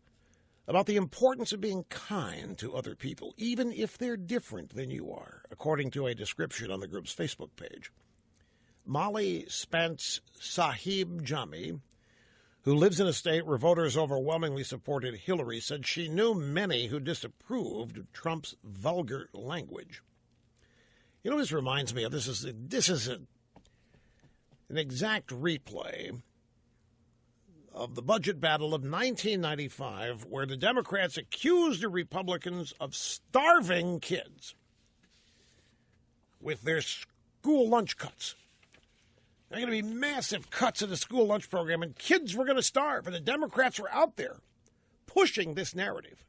about the importance of being kind to other people, even if they're different than you are, according to a description on the group's Facebook page. Molly Spence Sahib Jami, who lives in a state where voters overwhelmingly supported Hillary, said she knew many who disapproved of Trump's vulgar language. You know, this reminds me of this is an exact replay of the budget battle of 1995, where the Democrats accused the Republicans of starving kids with their school lunch cuts. There are going to be massive cuts in the school lunch program, and kids were going to starve. And the Democrats were out there pushing this narrative.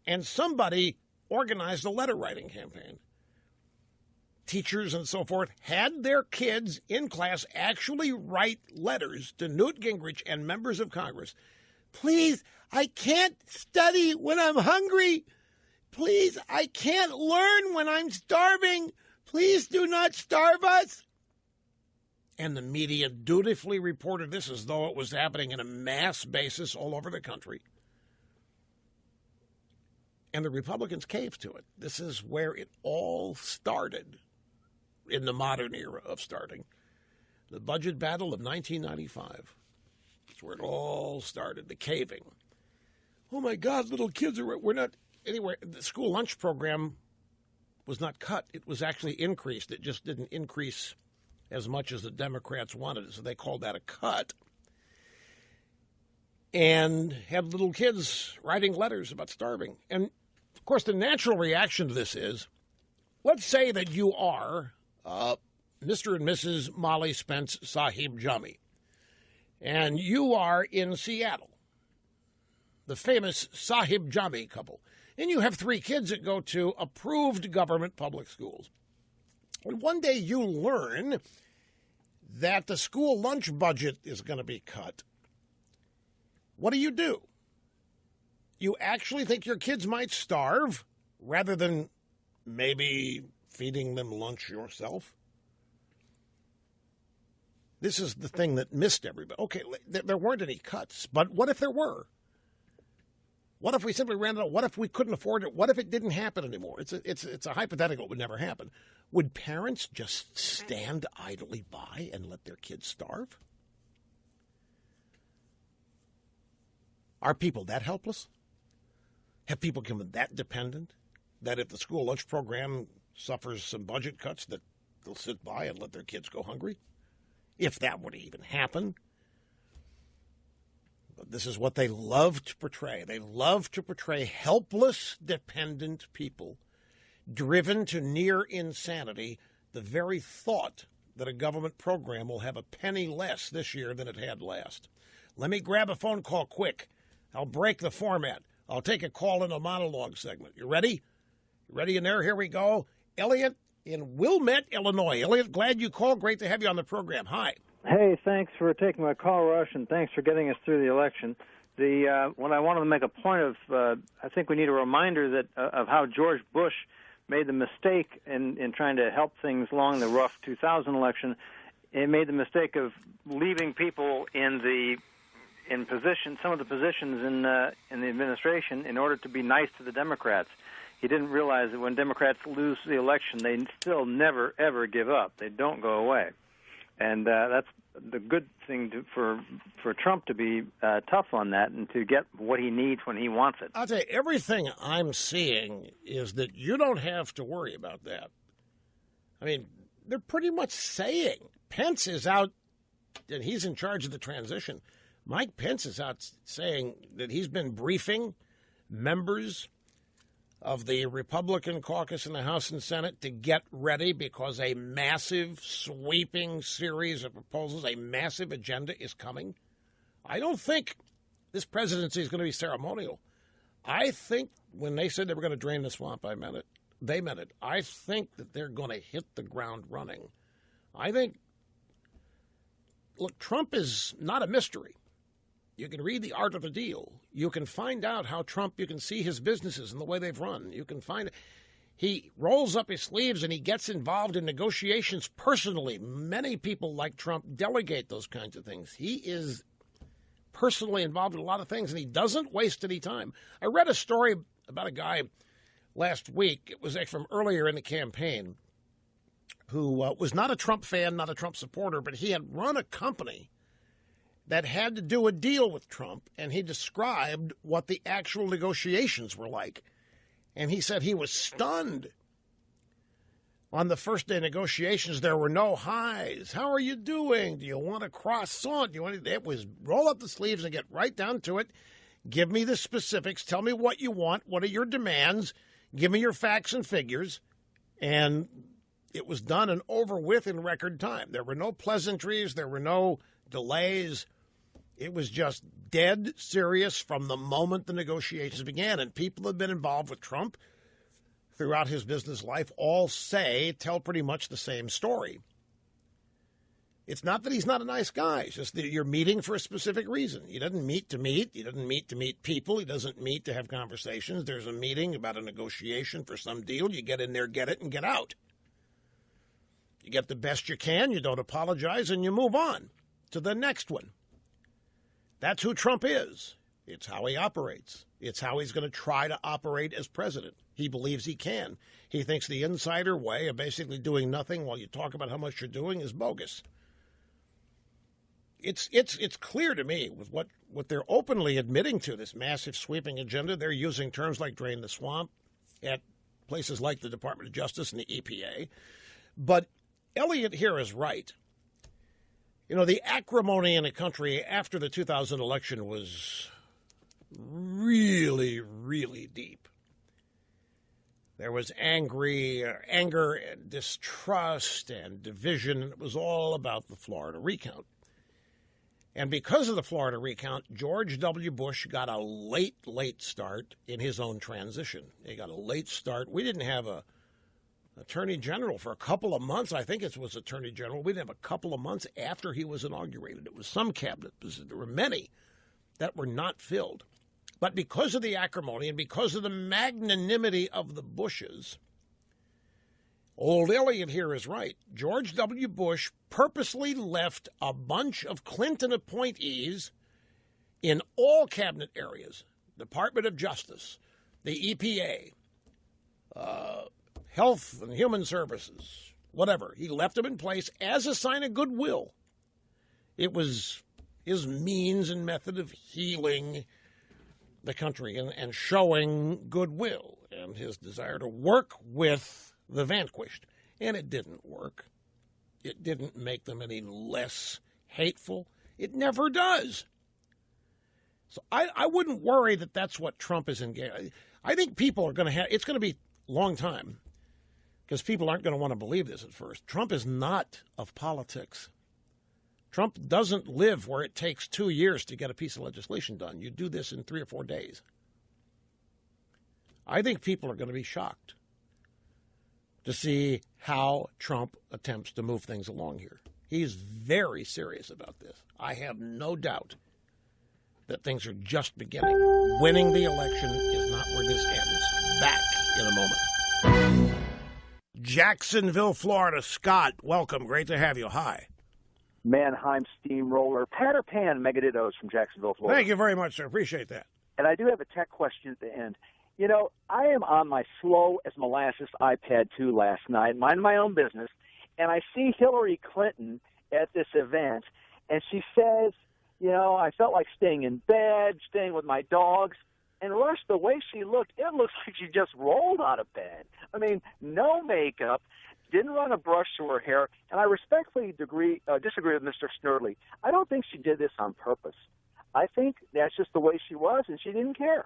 And somebody organized a letter-writing campaign. Teachers and so forth had their kids in class actually write letters to Newt Gingrich and members of Congress. Please, I can't study when I'm hungry. Please, I can't learn when I'm starving. Please do not starve us. And the media dutifully reported this as though it was happening in a mass basis all over the country. And the Republicans caved to it. This is where it all started in the modern era of starting. The budget battle of 1995. That's where it all started, the caving. Oh, my God, little kids we're not, anyway, the school lunch program was not cut. It was actually increased. It just didn't increase as much as the Democrats wanted it, so they called that a cut. And had little kids writing letters about starving. And, of course, the natural reaction to this is, let's say that you are Mr. and Mrs. Molly Spence Sahib Jami, and you are in Seattle, the famous Sahib Jami couple, and you have 3 kids that go to approved government public schools. And one day you learn that the school lunch budget is going to be cut. What do? You actually think your kids might starve rather than maybe feeding them lunch yourself? This is the thing that missed everybody. Okay, there weren't any cuts, but what if there were? What if we simply ran out? What if we couldn't afford it? What if it didn't happen anymore? It's a hypothetical. It would never happen. Would parents just stand idly by and let their kids starve? Are people that helpless? Have people become that dependent that if the school lunch program suffers some budget cuts that they'll sit by and let their kids go hungry? If that would even happen. But this is what they love to portray. They love to portray helpless, dependent people driven to near insanity, the very thought that a government program will have a penny less this year than it had last. Let me grab a phone call quick. I'll break the format. I'll take a call in a monologue segment. You ready? You ready in there? Here we go. Elliot in Wilmette, Illinois. Elliot, glad you called. Great to have you on the program. Hi. Hey, thanks for taking my call, Rush, and thanks for getting us through the election. What I wanted to make a point of, I think we need a reminder that of how George Bush made the mistake in trying to help things along the rough 2000 election. It made the mistake of leaving people in position, some of the positions in the administration, in order to be nice to the Democrats. He didn't realize that when Democrats lose the election, they still never, ever give up. They don't go away. And that's the good thing for Trump to be tough on that and to get what he needs when he wants it. I'll tell you, everything I'm seeing is that you don't have to worry about that. I mean, they're pretty much saying Pence is out, and he's in charge of the transition. Mike Pence is out saying that he's been briefing members of the Republican caucus in the House and Senate to get ready because a massive, sweeping series of proposals, a massive agenda is coming. I don't think this presidency is going to be ceremonial. I think when they said they were going to drain the swamp, I meant it. They meant it. I think that they're going to hit the ground running. I think, look, Trump is not a mystery. You can read The Art of the Deal. You can find out how Trump, you can see his businesses and the way they've run. You can find he rolls up his sleeves and he gets involved in negotiations personally. Many people like Trump delegate those kinds of things. He is personally involved in a lot of things, and he doesn't waste any time. I read a story about a guy last week. It was actually from earlier in the campaign who was not a Trump fan, not a Trump supporter, but he had run a company that had to do a deal with Trump, and he described what the actual negotiations were like. And he said he was stunned. On the first day of negotiations, there were no highs. How are you doing? Do you want a croissant? Do you want it was roll up the sleeves and get right down to it. Give me the specifics. Tell me what you want. What are your demands? Give me your facts and figures. And it was done and over with in record time. There were no pleasantries. There were no delays. It was just dead serious from the moment the negotiations began. And people who have been involved with Trump throughout his business life all tell pretty much the same story. It's not that he's not a nice guy. It's just that you're meeting for a specific reason. He doesn't meet to meet. He doesn't meet to meet people. He doesn't meet to have conversations. There's a meeting about a negotiation for some deal. You get in there, get it, and get out. You get the best you can. You don't apologize, and you move on to the next one. That's who Trump is. It's how he operates. It's how he's going to try to operate as president. He believes he can. He thinks the insider way of basically doing nothing while you talk about how much you're doing is bogus. It's clear to me with what they're openly admitting to, this massive sweeping agenda. They're using terms like drain the swamp at places like the Department of Justice and the EPA. But Elliott here is right. You know, the acrimony in the country after the 2000 election was really, really deep. There was anger and distrust and division, and it was all about the Florida recount. And because of the Florida recount, George W. Bush got a late start in his own transition. He got a late start. We didn't have a Attorney General for a couple of months. I think it was Attorney General. We didn't have a couple of months after he was inaugurated. It was some cabinet positions. There were many that were not filled. But because of the acrimony and because of the magnanimity of the Bushes, old Elliott here is right. George W. Bush purposely left a bunch of Clinton appointees in all cabinet areas, Department of Justice, the EPA, Health and Human Services, whatever. He left them in place as a sign of goodwill. It was his means and method of healing the country and showing goodwill and his desire to work with the vanquished. And it didn't work. It didn't make them any less hateful. It never does. So I wouldn't worry that that's what Trump is engaged. I think people are going to have, it's going to be a long time because people aren't going to want to believe this at first. Trump is not of politics. Trump doesn't live where it takes 2 years to get a piece of legislation done. You do this in 3 or 4 days. I think people are going to be shocked to see how Trump attempts to move things along here. He's very serious about this. I have no doubt that things are just beginning. Winning the election is not where this ends. Back in a moment. Jacksonville, Florida. Scott, welcome. Great to have you. Hi. Mannheim Steamroller. Pat or Pan, Megadittos from Jacksonville, Florida. Thank you very much, sir. Appreciate that. And I do have a tech question at the end. You know, I am on my slow as molasses iPad 2 last night, minding my own business, and I see Hillary Clinton at this event, and she says, I felt like staying in bed, staying with my dogs. And Rush, the way she looked, it looks like she just rolled out of bed. I mean, no makeup, didn't run a brush through her hair, and I respectfully disagree with Mr. Snerdley. I don't think she did this on purpose. I think that's just the way she was, and she didn't care.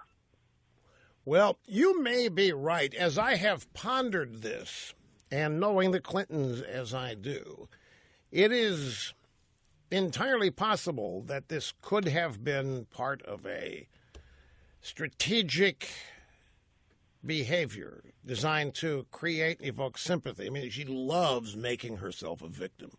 Well, you may be right. As I have pondered this, and knowing the Clintons as I do, it is entirely possible that this could have been part of a strategic behavior designed to create and evoke sympathy. I mean, she loves making herself a victim.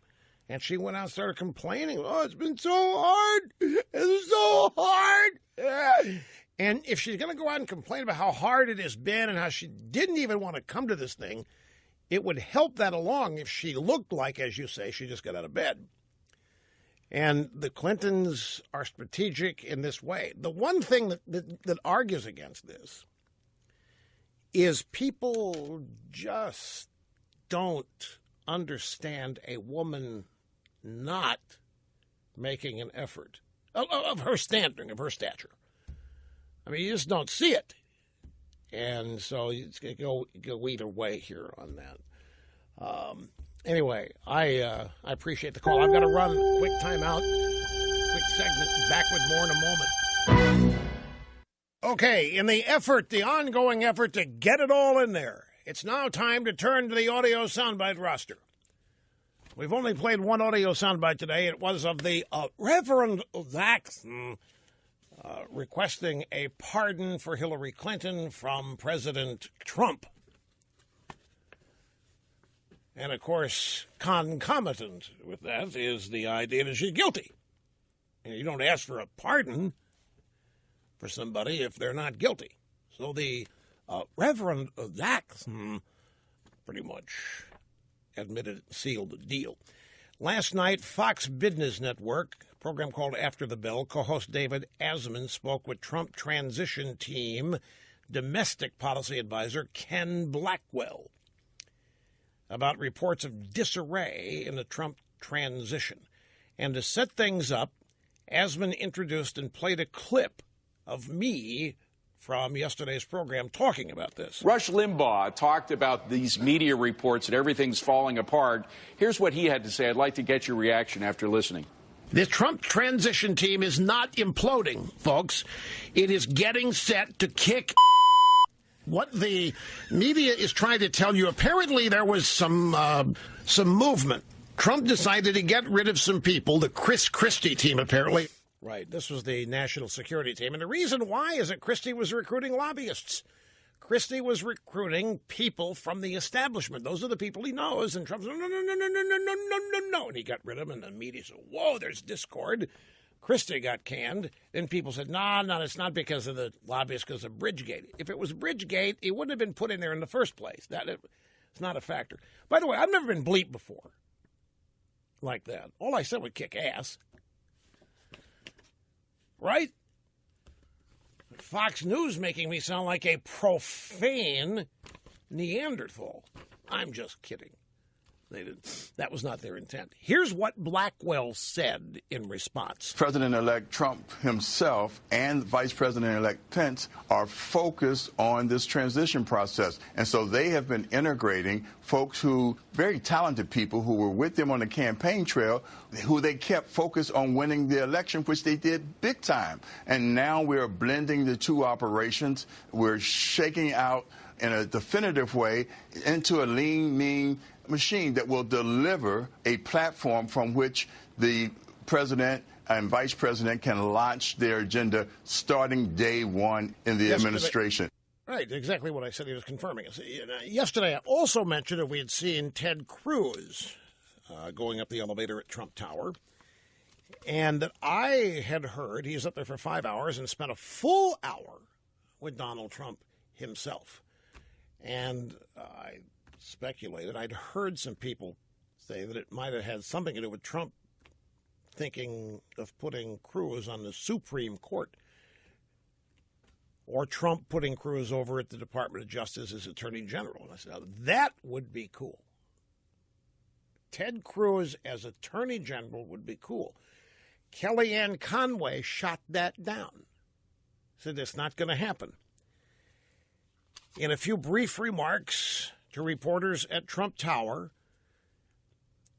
And she went out and started complaining. Oh, it's been so hard. It's so hard. And if she's going to go out and complain about how hard it has been and how she didn't even want to come to this thing, it would help that along if she looked like, as you say, she just got out of bed. And the Clintons are strategic in this way. The one thing that argues against this is people just don't understand a woman not making an effort of her standing, of her stature. I mean, you just don't see it. And so it's going to go either way here on that. Anyway, I appreciate the call. I've got to run. Quick timeout. Quick segment. Back with more in a moment. Okay, in the ongoing effort to get it all in there, it's now time to turn to the audio soundbite roster. We've only played one audio soundbite today. It was of the Reverend Jackson requesting a pardon for Hillary Clinton from President Trump. And, of course, concomitant with that is the idea that she's guilty. And you don't ask for a pardon for somebody if they're not guilty. So the Reverend Jackson pretty much admitted, sealed the deal. Last night, Fox Business Network, a program called After the Bell, co-host David Asman spoke with Trump transition team domestic policy advisor Ken Blackwell about reports of disarray in the Trump transition. And to set things up, Asman introduced and played a clip of me from yesterday's program talking about this. Rush Limbaugh talked about these media reports and everything's falling apart. Here's what he had to say. I'd like to get your reaction after listening. The Trump transition team is not imploding, folks. It is getting set to kick. What the media is trying to tell you, apparently there was some movement. Trump decided to get rid of some people, the Chris Christie team, apparently. Right, this was the national security team. And the reason why is that Christie was recruiting lobbyists. Christie was recruiting people from the establishment. Those are the people he knows. And Trump said, no. And he got rid of them. And the media said, whoa, there's discord. Christie got canned. Then people said, no, it's not because of the lobbyists, because of Bridgegate. If it was Bridgegate, it wouldn't have been put in there in the first place. It's not a factor. By the way, I've never been bleeped before like that. All I said would kick ass. Right? Fox News making me sound like a profane Neanderthal. I'm just kidding. That was not their intent. Here's what Blackwell said in response. President-elect Trump himself and Vice President-elect Pence are focused on this transition process. And so they have been integrating folks very talented people who were with them on the campaign trail, who they kept focused on winning the election, which they did big time. And now we're blending the two operations. We're shaking out in a definitive way into a lean, mean machine that will deliver a platform from which the president and vice president can launch their agenda starting day one in the administration. Right, exactly what I said he was confirming. Yesterday I also mentioned that we had seen Ted Cruz going up the elevator at Trump Tower, and that I had heard he's up there for 5 hours and spent a full hour with Donald Trump himself. And I speculated, I'd heard some people say that it might have had something to do with Trump thinking of putting Cruz on the Supreme Court, or Trump putting Cruz over at the Department of Justice as Attorney General. And I said, now, that would be cool. Ted Cruz as Attorney General would be cool. Kellyanne Conway shot that down, said it's not going to happen. In a few brief remarks to reporters at Trump Tower,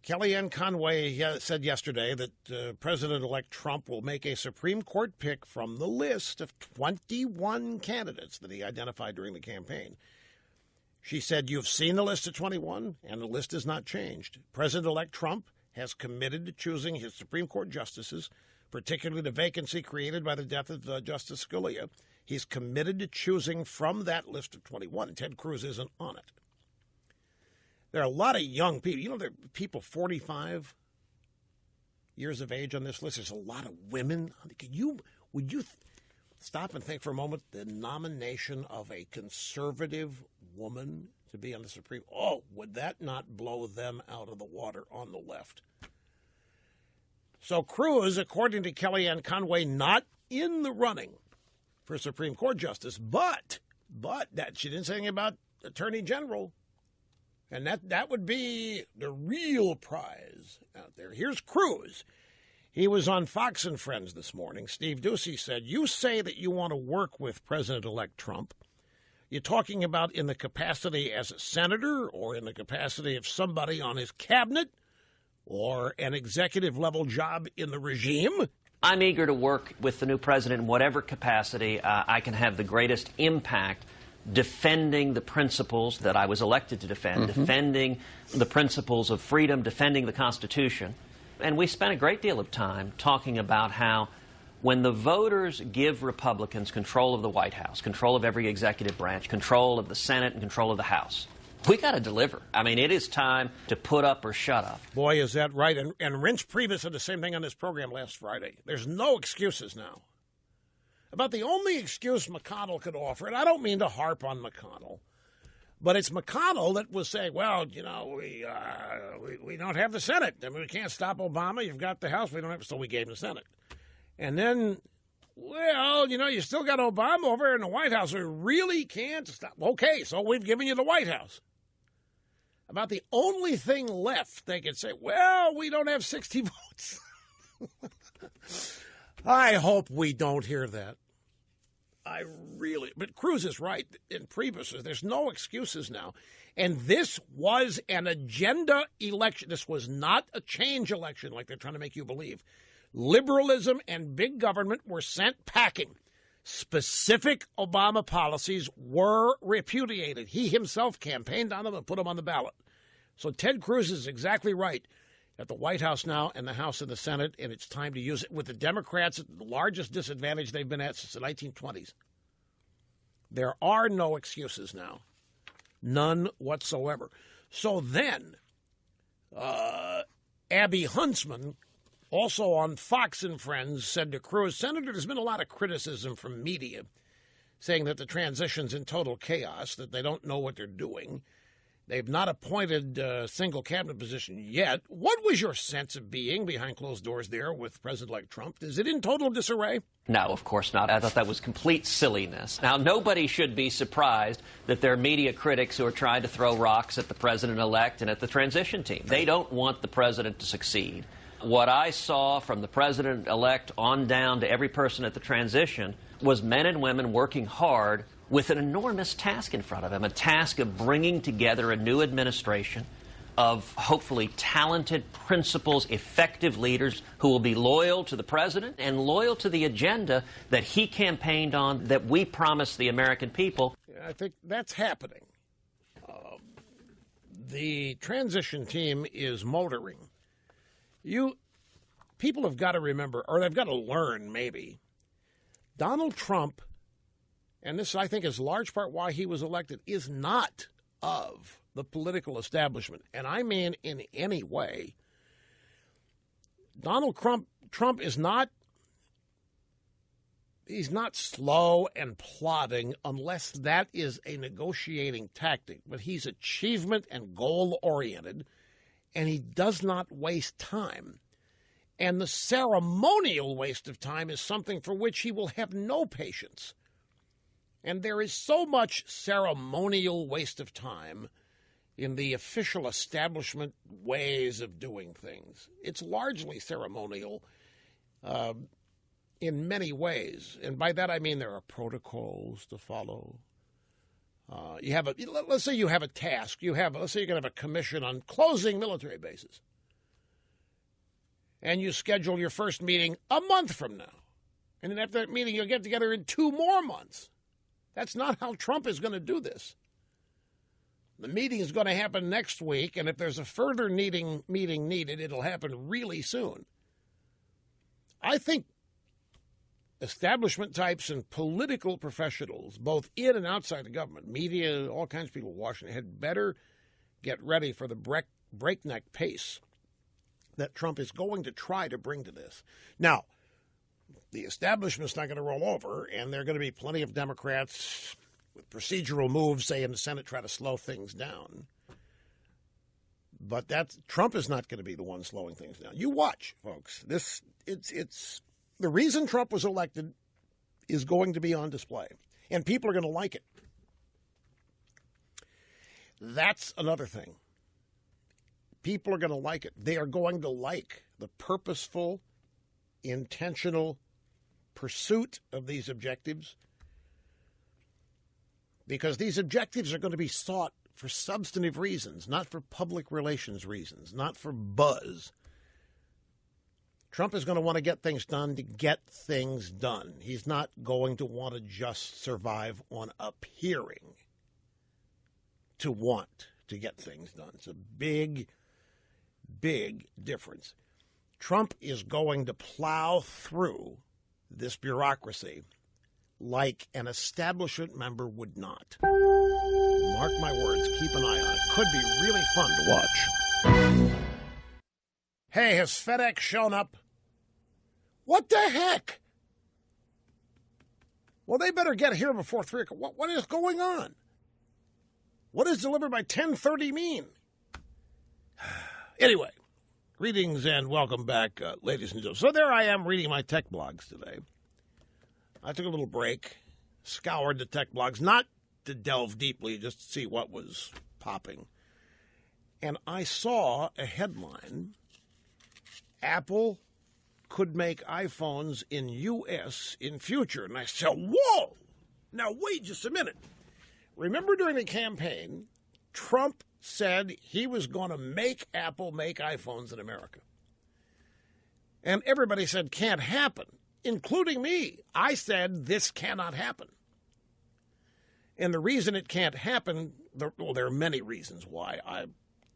Kellyanne Conway said yesterday that President-elect Trump will make a Supreme Court pick from the list of 21 candidates that he identified during the campaign. She said, "You've seen the list of 21, and the list has not changed. President-elect Trump has committed to choosing his Supreme Court justices, particularly the vacancy created by the death of Justice Scalia. He's committed to choosing from that list of 21. Ted Cruz isn't on it." There are a lot of young people. You know, there are people 45 years of age on this list. There's a lot of women. Would you stop and think for a moment the nomination of a conservative woman to be on the Supreme? Oh, would that not blow them out of the water on the left? So Cruz, according to Kellyanne Conway, not in the running for Supreme Court justice, but that she didn't say anything about Attorney General. And that would be the real prize out there. Here's Cruz. He was on Fox and Friends this morning. Steve Doocy said, "You say that you want to work with President-elect Trump. You're talking about in the capacity as a senator or in the capacity of somebody on his cabinet or an executive-level job in the regime?" I'm eager to work with the new president in whatever capacity I can have the greatest impact defending the principles that I was elected to defend, defending the principles of freedom, defending the Constitution. And we spent a great deal of time talking about how when the voters give Republicans control of the White House, control of every executive branch, control of the Senate, and control of the House, we got to deliver. I mean, it is time to put up or shut up. Boy, is that right. And Reince Priebus said the same thing on this program last Friday. There's no excuses now. About the only excuse McConnell could offer, and I don't mean to harp on McConnell, but it's McConnell that was saying, well, you know, we don't have the Senate. I mean, we can't stop Obama. You've got the House. We don't have, so we gave him the Senate. And then, well, you know, you still got Obama over in the White House. We really can't stop. Okay, so we've given you the White House. About the only thing left, they could say, well, we don't have 60 votes. I hope we don't hear that. But Cruz is right. In Priebus, there's no excuses now. And this was an agenda election. This was not a change election like they're trying to make you believe. Liberalism and big government were sent packing. Specific Obama policies were repudiated. He himself campaigned on them and put them on the ballot. So Ted Cruz is exactly right. At the White House now and the House and the Senate, and it's time to use it with the Democrats at the largest disadvantage they've been at since the 1920s. There are no excuses now. None whatsoever. So then, Abby Huntsman, also on Fox and Friends, said to Cruz, "Senator, there's been a lot of criticism from media saying that the transition's in total chaos, that they don't know what they're doing. They've not appointed a single cabinet position yet. What was your sense of being behind closed doors there with President-elect Trump? Is it in total disarray?" No, of course not. I thought that was complete silliness. Now, nobody should be surprised that there are media critics who are trying to throw rocks at the president-elect and at the transition team. They don't want the president to succeed. What I saw from the president-elect on down to every person at the transition was men and women working hard with an enormous task in front of them, a task of bringing together a new administration of hopefully talented principals, effective leaders who will be loyal to the president and loyal to the agenda that he campaigned on, that we promised the American people. I think that's happening. The transition team is motoring. People have got to remember, or they've got to learn maybe, Donald Trump, and this, I think, is large part why he was elected, is not of the political establishment. And I mean in any way. Donald Trump is not, he's not slow and plodding unless that is a negotiating tactic. But he's achievement and goal-oriented, and he does not waste time. And the ceremonial waste of time is something for which he will have no patience. And there is so much ceremonial waste of time in the official establishment ways of doing things. It's largely ceremonial in many ways. And by that I mean there are protocols to follow. Let's say you have a task. Let's say you're going to have a commission on closing military bases. And you schedule your first meeting a month from now. And then after that meeting, you'll get together in 2 more months. That's not how Trump is going to do this. The meeting is going to happen next week, and if there's a further meeting needed, it'll happen really soon. I think establishment types and political professionals, both in and outside the government, media, all kinds of people in Washington, had better get ready for the breakneck pace that Trump is going to try to bring to this. Now, the establishment's not going to roll over, and there are going to be plenty of Democrats with procedural moves, say, in the Senate, try to slow things down. But Trump is not going to be the one slowing things down. You watch, folks. It's the reason Trump was elected is going to be on display, and people are going to like it. That's another thing. People are going to like it. They are going to like the purposeful, intentional pursuit of these objectives, because these objectives are going to be sought for substantive reasons, not for public relations reasons, not for buzz. Trump is going to want to get things done to get things done. He's not going to want to just survive on appearing to want to get things done. It's a big, big difference. Trump is going to plow through this bureaucracy like an establishment member would not. Mark my words, keep an eye on it. Could be really fun to watch. Hey, has FedEx shown up? What the heck? Well, they better get here before 3 o'clock. What is going on? What does delivered by 10:30 mean? Anyway, greetings and welcome back, ladies and gentlemen. So there I am reading my tech blogs today. I took a little break, scoured the tech blogs, not to delve deeply, just to see what was popping. And I saw a headline, Apple could make iPhones in U.S. in future. And I said, whoa! Now, wait just a minute. Remember during the campaign, Trump said he was going to make Apple make iPhones in America. And everybody said, can't happen, including me. I said, this cannot happen. And the reason it can't happen, well, there are many reasons why I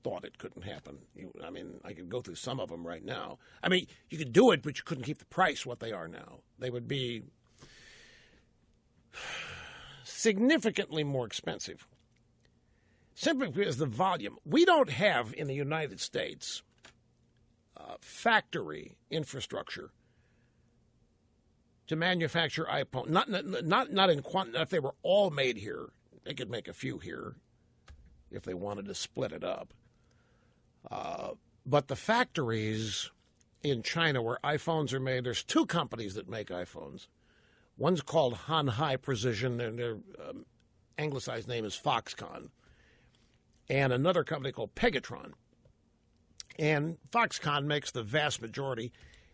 thought it couldn't happen. I mean, I could go through some of them right now. I mean, you could do it, but you couldn't keep the price what they are now. They would be significantly more expensive. Simply because the volume. We don't have in the United States factory infrastructure to manufacture iPhone. Not in quantity. If they were all made here, they could make a few here if they wanted to split it up. But the factories in China where iPhones are made, there's 2 companies that make iPhones. One's called Hanhai Precision, and their anglicized name is Foxconn. And another company called Pegatron. And Foxconn makes the vast majority.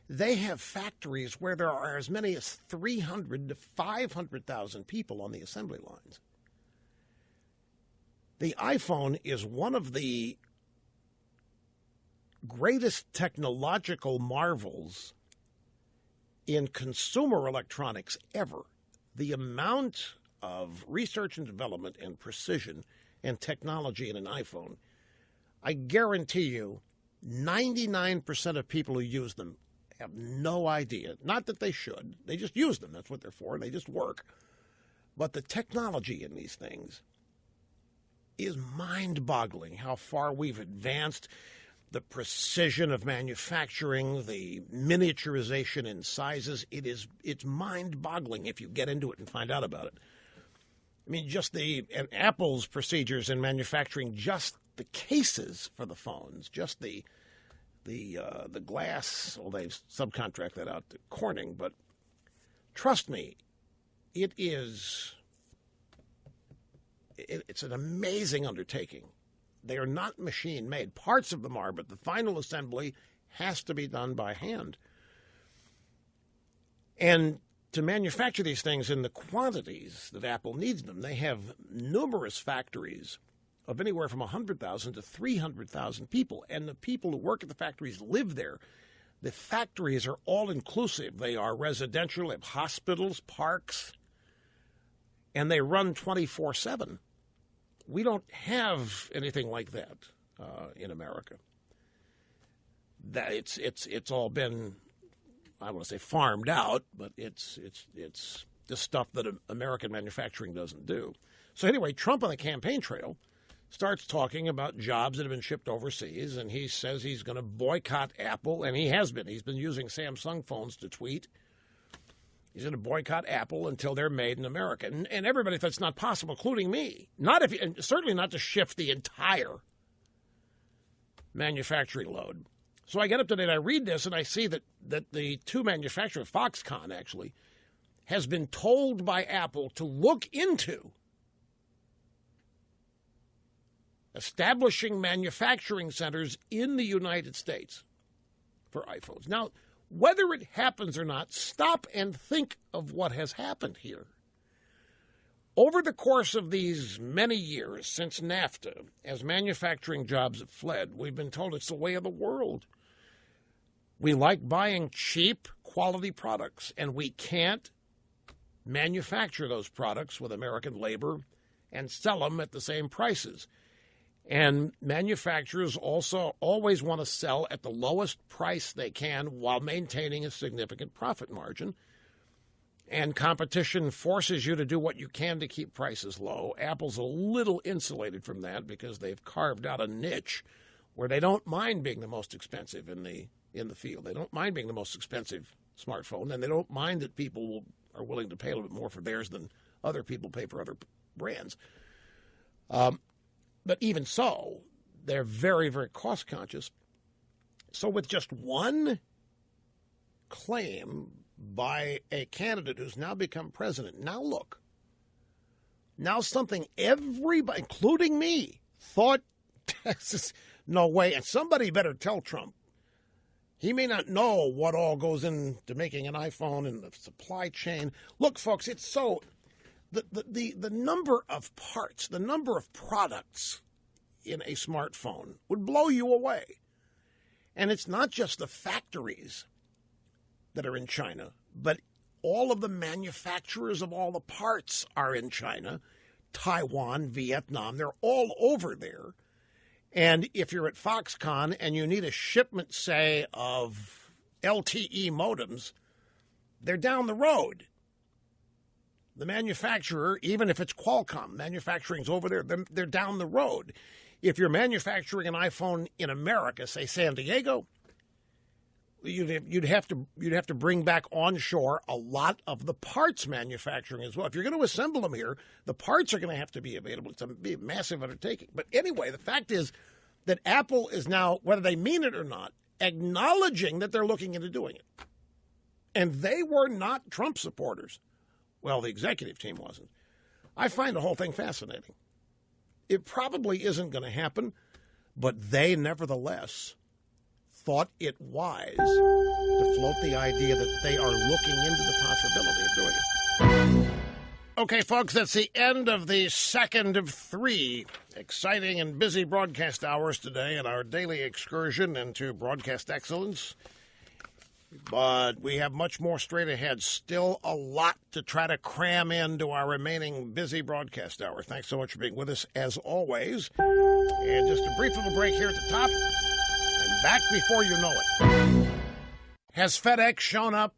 They have factories where there are as many as 300 to 500,000 people on the assembly lines. The iPhone is one of the greatest technological marvels in consumer electronics ever. The amount of research and development and precision and technology in an iPhone, I guarantee you 99% of people who use them have no idea. Not that they should. They just use them. That's what they're for. They just work. But the technology in these things is mind-boggling how far we've advanced. The precision of manufacturing, the miniaturization in sizes, it's mind-boggling if you get into it and find out about it. I mean, and Apple's procedures in manufacturing just the cases for the phones, just the glass. Well, they subcontract that out to Corning, but trust me, it's an amazing undertaking. They are not machine-made. Parts of them are, but the final assembly has to be done by hand. And to manufacture these things in the quantities that Apple needs them, they have numerous factories of anywhere from 100,000 to 300,000 people. And the people who work at the factories live there. The factories are all-inclusive. They are residential, they have hospitals, parks, and they run 24/7. We don't have anything like that in America. That it's all been, I want to say, farmed out, but it's the stuff that American manufacturing doesn't do. So anyway, Trump on the campaign trail starts talking about jobs that have been shipped overseas, and he says he's going to boycott Apple, and he has been. He's been using Samsung phones to tweet. He's going to boycott Apple until they're made in America. And everybody thinks it's not possible, including me. And certainly not to shift the entire manufacturing load. So I get up today and I read this, and I see that the two manufacturers, Foxconn actually, has been told by Apple to look into establishing manufacturing centers in the United States for iPhones. Now, whether it happens or not, stop and think of what has happened here. Over the course of these many years since NAFTA, as manufacturing jobs have fled, we've been told it's the way of the world. We like buying cheap, quality products, and we can't manufacture those products with American labor and sell them at the same prices. And manufacturers also always want to sell at the lowest price they can while maintaining a significant profit margin. And competition forces you to do what you can to keep prices low. Apple's a little insulated from that because they've carved out a niche where they don't mind being the most expensive in the field. They don't mind being the most expensive smartphone, and they don't mind that people are willing to pay a little bit more for theirs than other people pay for other brands. But even so, they're very, very cost conscious. So with just one claim by a candidate who's now become president, now look, now something everybody, including me, thought, no way. And somebody better tell Trump. He may not know what all goes into making an iPhone and the supply chain. Look, folks, it's so... The number of parts, the number of products in a smartphone would blow you away. And it's not just the factories that are in China, but all of the manufacturers of all the parts are in China, Taiwan, Vietnam. They're all over there. And if you're at Foxconn and you need a shipment, say, of LTE modems, they're down the road. The manufacturer, even if it's Qualcomm, manufacturing's over there, they're down the road. If you're manufacturing an iPhone in America, say San Diego, you'd have to bring back onshore a lot of the parts manufacturing as well. If you're going to assemble them here, the parts are going to have to be available. It's going to be a massive undertaking. But anyway, the fact is that Apple is now, whether they mean it or not, acknowledging that they're looking into doing it. And they were not Trump supporters. Well, the executive team wasn't. I find the whole thing fascinating. It probably isn't going to happen, but they nevertheless thought it wise to float the idea that they are looking into the possibility of doing it. Okay, folks, that's the end of the second of three exciting and busy broadcast hours today in our daily excursion into broadcast excellence. But we have much more straight ahead. Still a lot to try to cram into our remaining busy broadcast hour. Thanks so much for being with us, as always. And just a brief little break here at the top. And back before you know it. Has FedEx shown up?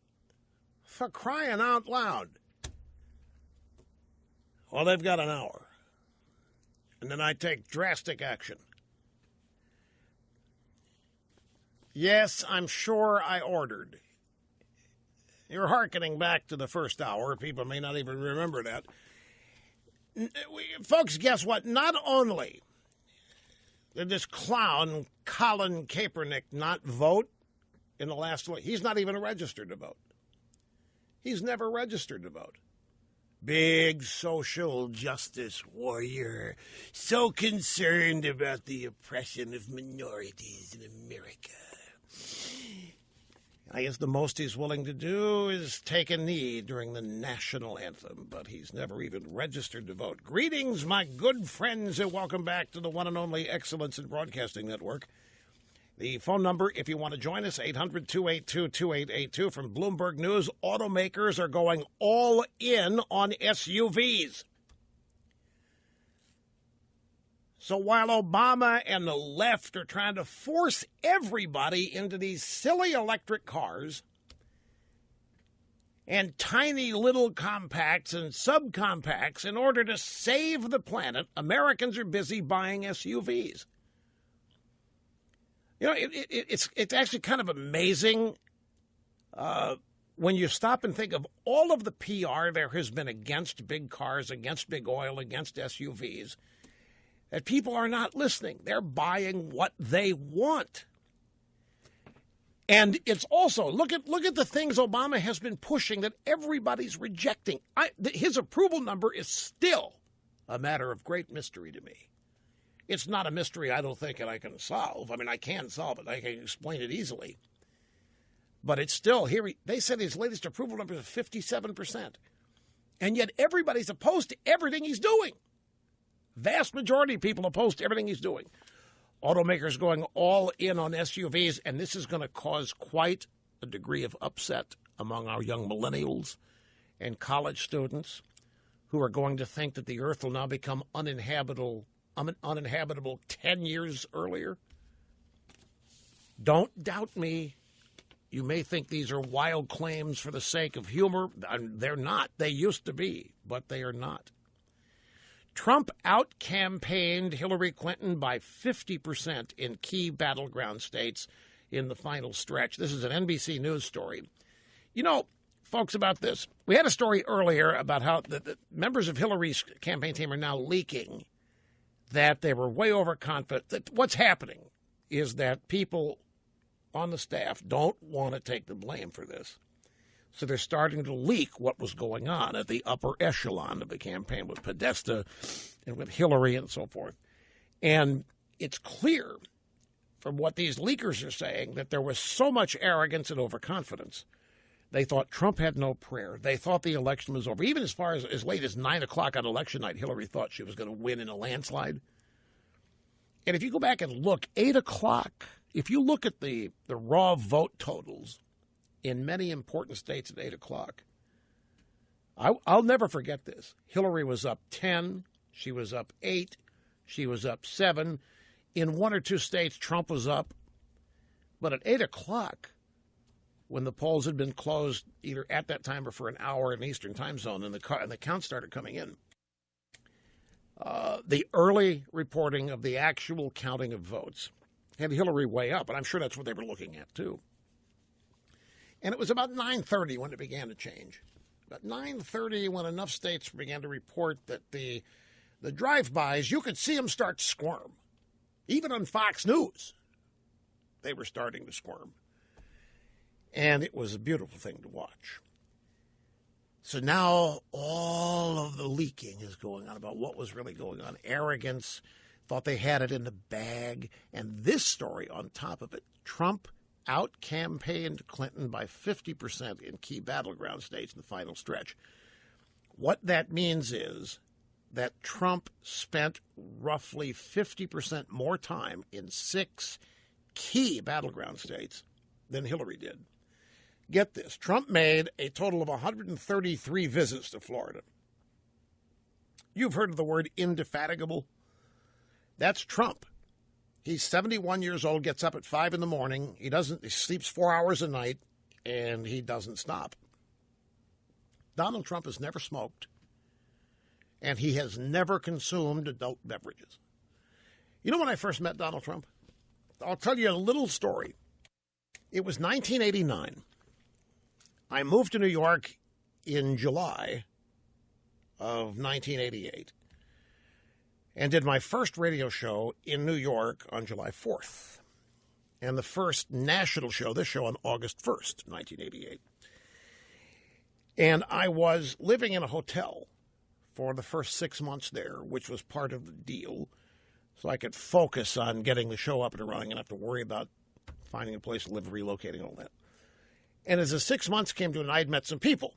For crying out loud. Well, they've got an hour. And then I take drastic action. Yes, I'm sure I ordered. You're hearkening back to the first hour. People may not even remember that. Folks, guess what? Not only did this clown, Colin Kaepernick, not vote in the last week, he's not even registered to vote. He's never registered to vote. big social justice warrior, so concerned about the oppression of minorities in America. I guess the most he's willing to do is take a knee during the national anthem, but he's never even registered to vote. Greetings, my good friends, and welcome back to the one and only Excellence in Broadcasting Network. The phone number, if you want to join us, 800-282-2882. From Bloomberg News, automakers are going all in on SUVs. So while Obama and the left are trying to force everybody into these silly electric cars and tiny little compacts and subcompacts in order to save the planet, Americans are busy buying SUVs. You know, it's actually kind of amazing when you stop and think of all of the PR there has been against big cars, against big oil, against SUVs, that people are not listening. They're buying what they want. And it's also, look at the things Obama has been pushing that everybody's rejecting. His approval number is still a matter of great mystery to me. It's not a mystery I don't think that I can solve. I mean, I can solve it. I can explain it easily. But it's still, they said his latest approval number is 57%. And yet everybody's opposed to everything he's doing. Vast majority of people opposed to everything he's doing. Automakers going all in on SUVs, and this is going to cause quite a degree of upset among our young millennials and college students who are going to think that the earth will now become uninhabitable 10 years earlier. Don't doubt me. You may think these are wild claims for the sake of humor. They're not. They used to be, but they are not. Trump out-campaigned Hillary Clinton by 50% in key battleground states in the final stretch. This is an NBC News story. You know, folks, about this, we had a story earlier about how the members of Hillary's campaign team are now leaking that they were way overconfident. That what's happening is that people on the staff don't want to take the blame for this. So they're starting to leak what was going on at the upper echelon of the campaign with Podesta and with Hillary and so forth. And it's clear from what these leakers are saying that there was so much arrogance and overconfidence. They thought Trump had no prayer. They thought the election was over. Even as far as late as 9 o'clock on election night, Hillary thought she was going to win in a landslide. And if you go back and look, 8 o'clock, if you look at the raw vote totals in many important states at 8 o'clock, I'll never forget this. Hillary was up 10. She was up 8. She was up 7. In 1 or 2 states, Trump was up. But at 8 o'clock, when the polls had been closed either at that time or for an hour in the Eastern time zone, and the count started coming in, the early reporting of the actual counting of votes had Hillary way up, and I'm sure that's what they were looking at, too. And it was about 9:30 when it began to change. About 9:30 when enough states began to report that the drive-bys, you could see them start to squirm. Even on Fox News, they were starting to squirm. And it was a beautiful thing to watch. So now all of the leaking is going on about what was really going on. Arrogance, thought they had it in the bag. And this story on top of it, Trump out-campaigned Clinton by 50% in key battleground states in the final stretch. What that means is that Trump spent roughly 50% more time in 6 key battleground states than Hillary did. Get this, Trump made a total of 133 visits to Florida. You've heard of the word indefatigable? That's Trump. He's 71 years old, gets up at 5 in the morning. He sleeps 4 hours a night, and he doesn't stop. Donald Trump has never smoked, and he has never consumed adult beverages. You know when I first met Donald Trump? I'll tell you a little story. It was 1989. I moved to New York in July of 1988. And did my first radio show in New York on July 4th. And the first national show, this show, on August 1st, 1988. And I was living in a hotel for the first 6 months there, which was part of the deal, so I could focus on getting the show up and running and not have to worry about finding a place to live, relocating, all that. And as the 6 months came to an end, I'd met some people.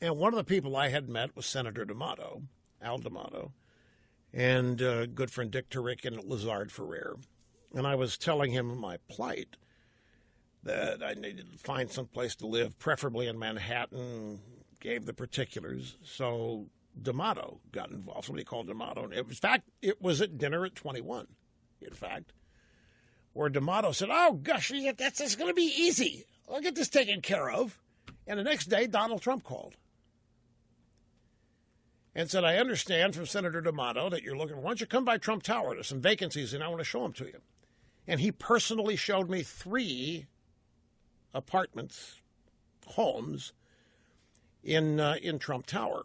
And one of the people I had met was Senator D'Amato, Al D'Amato, and good friend Dick Turrick and Lazard Ferrer. And I was telling him my plight, that I needed to find some place to live, preferably in Manhattan, gave the particulars. So D'Amato got involved, somebody called D'Amato. And in fact, it was at dinner at 21, in fact, where D'Amato said, oh, gosh, that's going to be easy. I'll get this taken care of. And the next day, Donald Trump called and said, I understand from Senator D'Amato that you're looking, why don't you come by Trump Tower? There's some vacancies, and I want to show them to you. And he personally showed me 3 apartments, homes, in Trump Tower.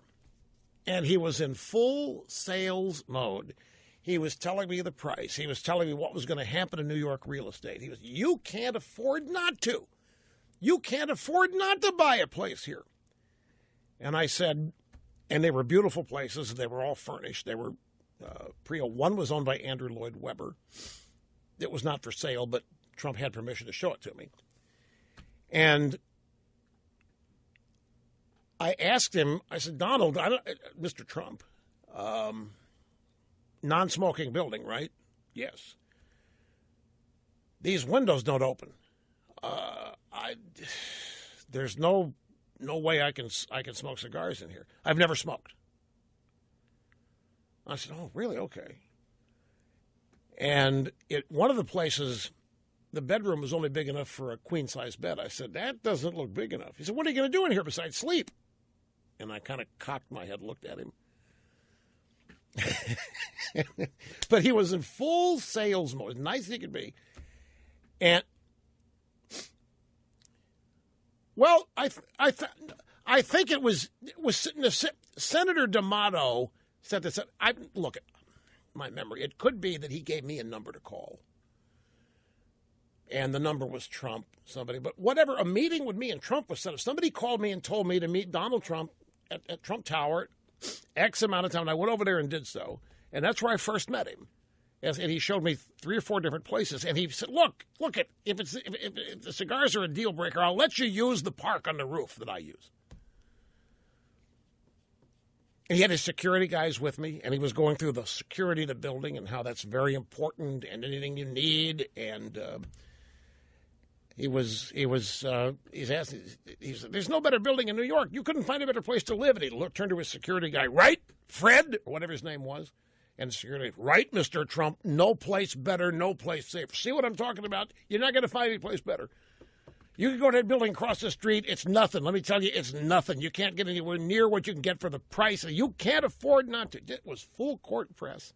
And he was in full sales mode. He was telling me the price. He was telling me what was going to happen in New York real estate. He was, you can't afford not to. You can't afford not to buy a place here. And I said, and they were beautiful places. They were all furnished. They were, one was owned by Andrew Lloyd Webber. It was not for sale, but Trump had permission to show it to me. And I asked him, I said, Donald, Mr. Trump, non-smoking building, right? Yes. These windows don't open. There's no way I can smoke cigars in here. I've never smoked. I said, oh, really? Okay. And one of the places, the bedroom was only big enough for a queen-size bed. I said, that doesn't look big enough. He said, what are you going to do in here besides sleep? And I kind of cocked my head, looked at him. But he was in full sales mode, as nice as he could be. And, well, I think it was Senator D'Amato said this. Look, my memory, it could be that he gave me a number to call. And the number was Trump, somebody. But whatever, a meeting with me and Trump was set up. Somebody called me and told me to meet Donald Trump at Trump Tower X amount of time. And I went over there and did so. And that's where I first met him. And he showed me 3 or 4 different places. And he said, look, if the cigars are a deal breaker, I'll let you use the park on the roof that I use. And he had his security guys with me, and he was going through the security of the building and how that's very important and anything you need. And he's asking, he said, there's no better building in New York. You couldn't find a better place to live. And he turned to his security guy, right, Fred, or whatever his name was. And the security, right, Mr. Trump, no place better, no place safer. See what I'm talking about? You're not going to find any place better. You can go to that building across the street. It's nothing. Let me tell you, it's nothing. You can't get anywhere near what you can get for the price. You can't afford not to. It was full court press.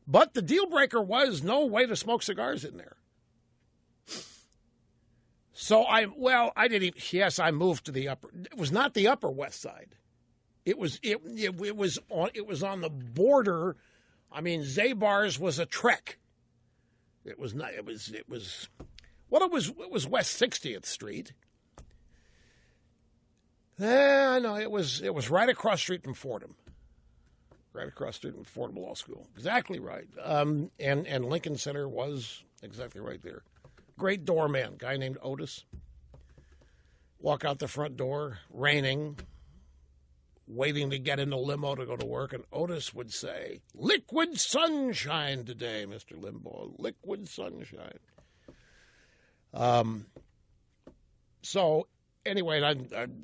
But the deal breaker was no way to smoke cigars in there. So I moved to the upper. It was not the Upper West Side. It was on the border. I mean, Zabar's was a trek. It was not. It was West 60th Street. No, it was right across the street from Fordham. Right across the street from Fordham Law School. Exactly right. And Lincoln Center was exactly right there. Great doorman, guy named Otis. Walk out the front door, raining, waiting to get in the limo to go to work, and Otis would say, liquid sunshine today, Mr. Limbaugh, liquid sunshine. So anyway, I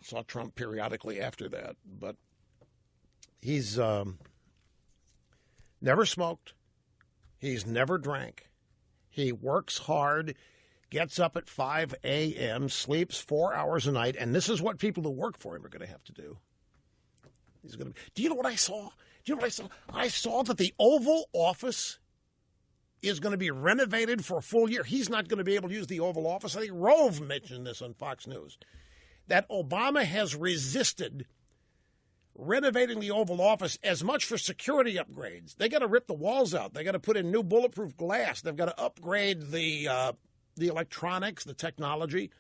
saw Trump periodically after that, but he's never smoked. He's never drank. He works hard, gets up at 5 a.m., sleeps 4 hours a night, and this is what people who work for him are going to have to do. Do you know what I saw? I saw that the Oval Office is going to be renovated for a full year. He's not going to be able to use the Oval Office. I think Rove mentioned this on Fox News, that Obama has resisted renovating the Oval Office as much for security upgrades. They got to rip the walls out. They got to put in new bulletproof glass. They've got to upgrade the electronics, the technology.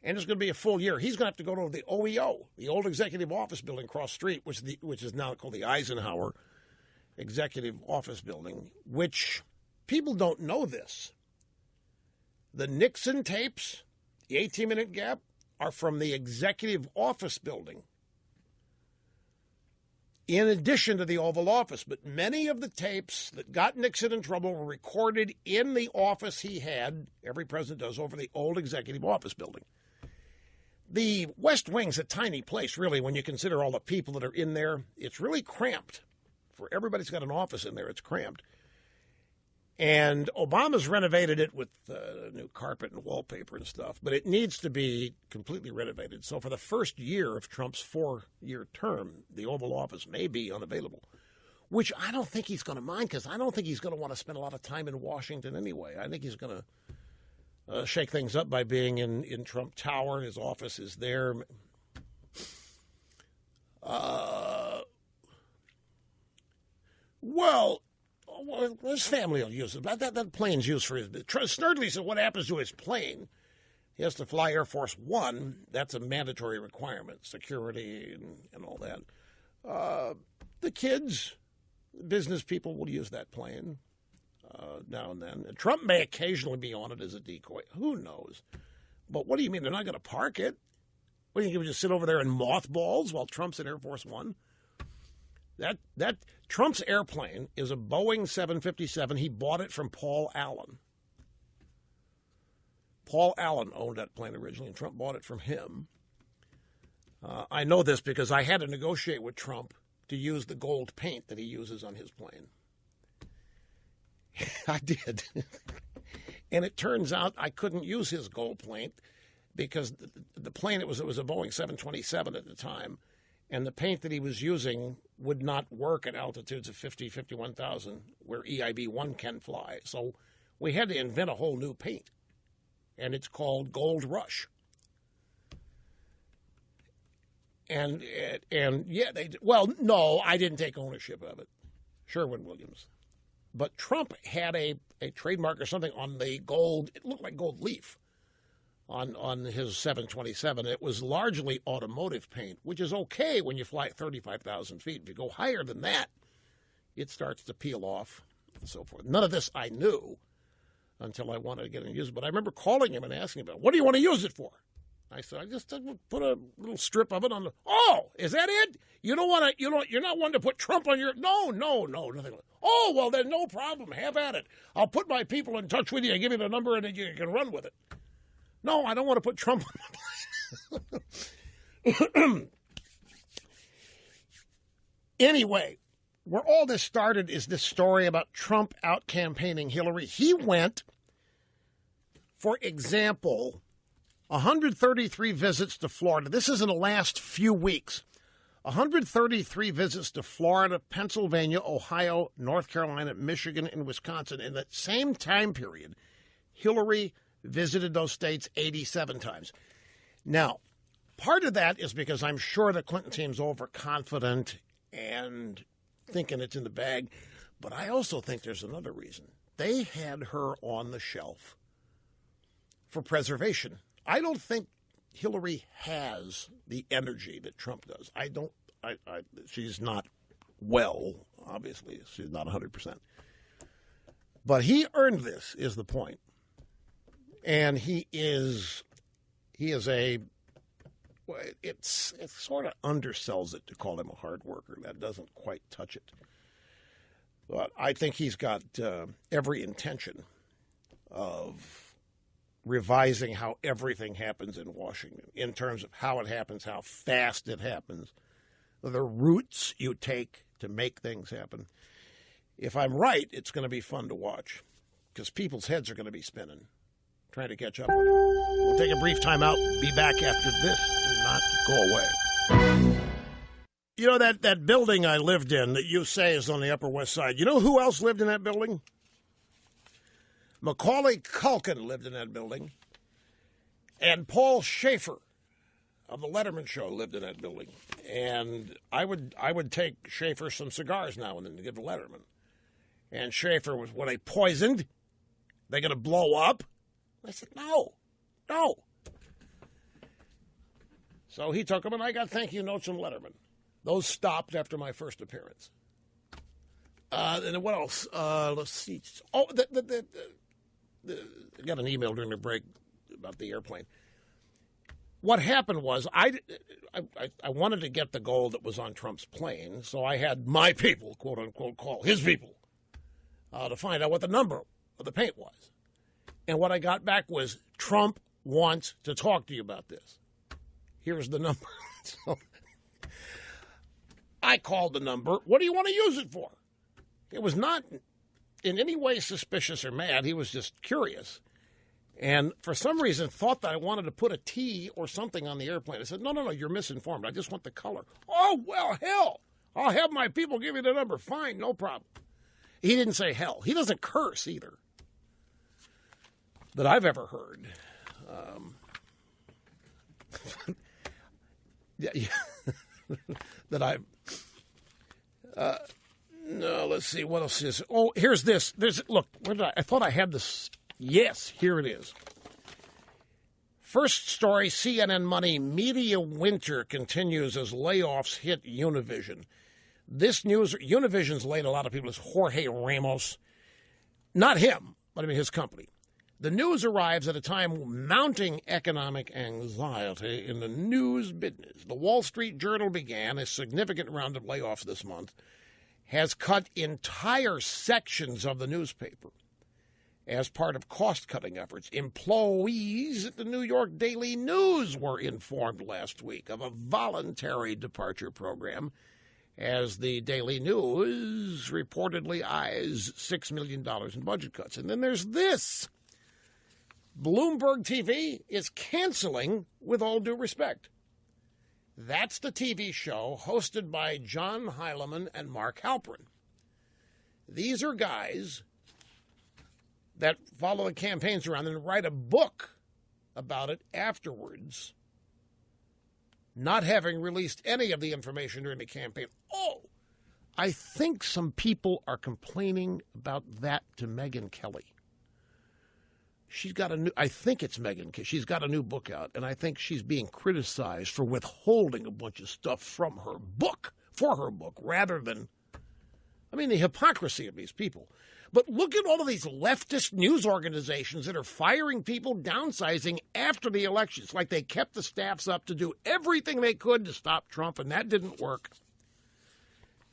And it's going to be a full year. He's going to have to go to the OEO, the old executive office building across the street, which is now called the Eisenhower Executive Office Building, which people don't know this. The Nixon tapes, the 18-minute gap, are from the Executive Office Building, in addition to the Oval Office. But many of the tapes that got Nixon in trouble were recorded in the office he had, every president does, over the old Executive Office Building. The West Wing's a tiny place, really, when you consider all the people that are in there. It's really cramped. For everybody's got an office in there, it's cramped. And Obama's renovated it with new carpet and wallpaper and stuff, but it needs to be completely renovated. So for the first year of Trump's 4-year term, the Oval Office may be unavailable, which I don't think he's going to mind, because I don't think he's going to want to spend a lot of time in Washington anyway. I think he's going to shake things up by being in Trump Tower. His office is there. Well, his family will use it. That plane's used for his... Snerdley said, what happens to his plane? He has to fly Air Force One. That's a mandatory requirement, security and all that. The kids, business people will use that plane now and then. And Trump may occasionally be on it as a decoy. Who knows? But what do you mean? They're not going to park it? What, do you think he would just sit over there in mothballs while Trump's in Air Force One? That Trump's airplane is a Boeing 757. He bought it from Paul Allen. Paul Allen owned that plane originally, and Trump bought it from him. I know this because I had to negotiate with Trump to use the gold paint that he uses on his plane. I did. And it turns out I couldn't use his gold paint because the plane, it was a Boeing 727 at the time, and the paint that he was using would not work at altitudes of 51,000, where EIB-1 can fly. So we had to invent a whole new paint, and it's called Gold Rush. And yeah, no, I didn't take ownership of it. Sherwin-Williams. But Trump had a trademark or something on the gold. It looked like gold leaf on his 727. It was largely automotive paint, which is okay when you fly at 35,000 feet. If you go higher than that, it starts to peel off and so forth. None of this I knew until I wanted to get it and use it. But I remember calling him and asking about, what do you want to use it for? I said, I just put a little strip of it on the... Oh, is that it? You don't want to... You're not one to put Trump on your... No, nothing. Oh, well, then no problem. Have at it. I'll put my people in touch with you. Give you the number, and then you can run with it. No, I don't want to put Trump on the plane. Anyway, where all this started is this story about Trump out-campaigning Hillary. He went, for example, 133 visits to Florida. This is in the last few weeks. 133 visits to Florida, Pennsylvania, Ohio, North Carolina, Michigan, and Wisconsin. In that same time period, Hillary visited those states 87 times. Now, part of that is because I'm sure the Clinton team's overconfident and thinking it's in the bag. But I also think there's another reason. They had her on the shelf for preservation. I don't think Hillary has the energy that Trump does. She's not well, obviously. She's not 100%. But he earned this, is the point. And he is it sort of undersells it to call him a hard worker. That doesn't quite touch it. But I think he's got every intention of revising how everything happens in Washington in terms of how it happens, how fast it happens, the routes you take to make things happen. If I'm right, it's going to be fun to watch because people's heads are going to be spinning, trying to catch up. We'll take a brief time out. Be back after this. Do not go away. You know, that building I lived in that you say is on the Upper West Side, you know who else lived in that building? Macaulay Culkin lived in that building. And Paul Schaefer of the Letterman Show lived in that building. And I would take Schaefer some cigars now and then to give to Letterman. And Schaefer was, were they poisoned? They going to blow up? I said, no. So he took them, and I got thank you notes from Letterman. Those stopped after my first appearance. And then what else? Let's see. Oh, I got an email during the break about the airplane. What happened was I wanted to get the gold that was on Trump's plane, so I had my people, quote unquote, call his people to find out what the number of the paint was. And what I got back was, Trump wants to talk to you about this. Here's the number. So I called the number. What do you want to use it for? It was not in any way suspicious or mad. He was just curious. And for some reason thought that I wanted to put a T or something on the airplane. I said, no, you're misinformed. I just want the color. Oh, well, hell, I'll have my people give you the number. Fine, no problem. He didn't say hell. He doesn't curse either that I've ever heard. That I've... no, let's see. What else is... Oh, here's this. Look, where did I thought I had this... Yes, here it is. First story, CNN Money, media winter continues as layoffs hit Univision. This news, Univision's laid a lot of people. It's Jorge Ramos. Not him, but I mean his company. The news arrives at a time of mounting economic anxiety in the news business. The Wall Street Journal began a significant round of layoffs this month, has cut entire sections of the newspaper. As part of cost-cutting efforts, employees at the New York Daily News were informed last week of a voluntary departure program, as the Daily News reportedly eyes $6 million in budget cuts. And then there's this. Bloomberg TV is canceling With All Due Respect. That's the TV show hosted by John Heilemann and Mark Halperin. These are guys that follow the campaigns around and write a book about it afterwards, not having released any of the information during the campaign. Oh, I think some people are complaining about that to Megyn Kelly. She's got I think it's Megyn Kelly. She's got a new book out, and I think she's being criticized for withholding a bunch of stuff from her book, for her book, rather than, the hypocrisy of these people. But look at all of these leftist news organizations that are firing people, downsizing after the elections, like they kept the staffs up to do everything they could to stop Trump, and that didn't work.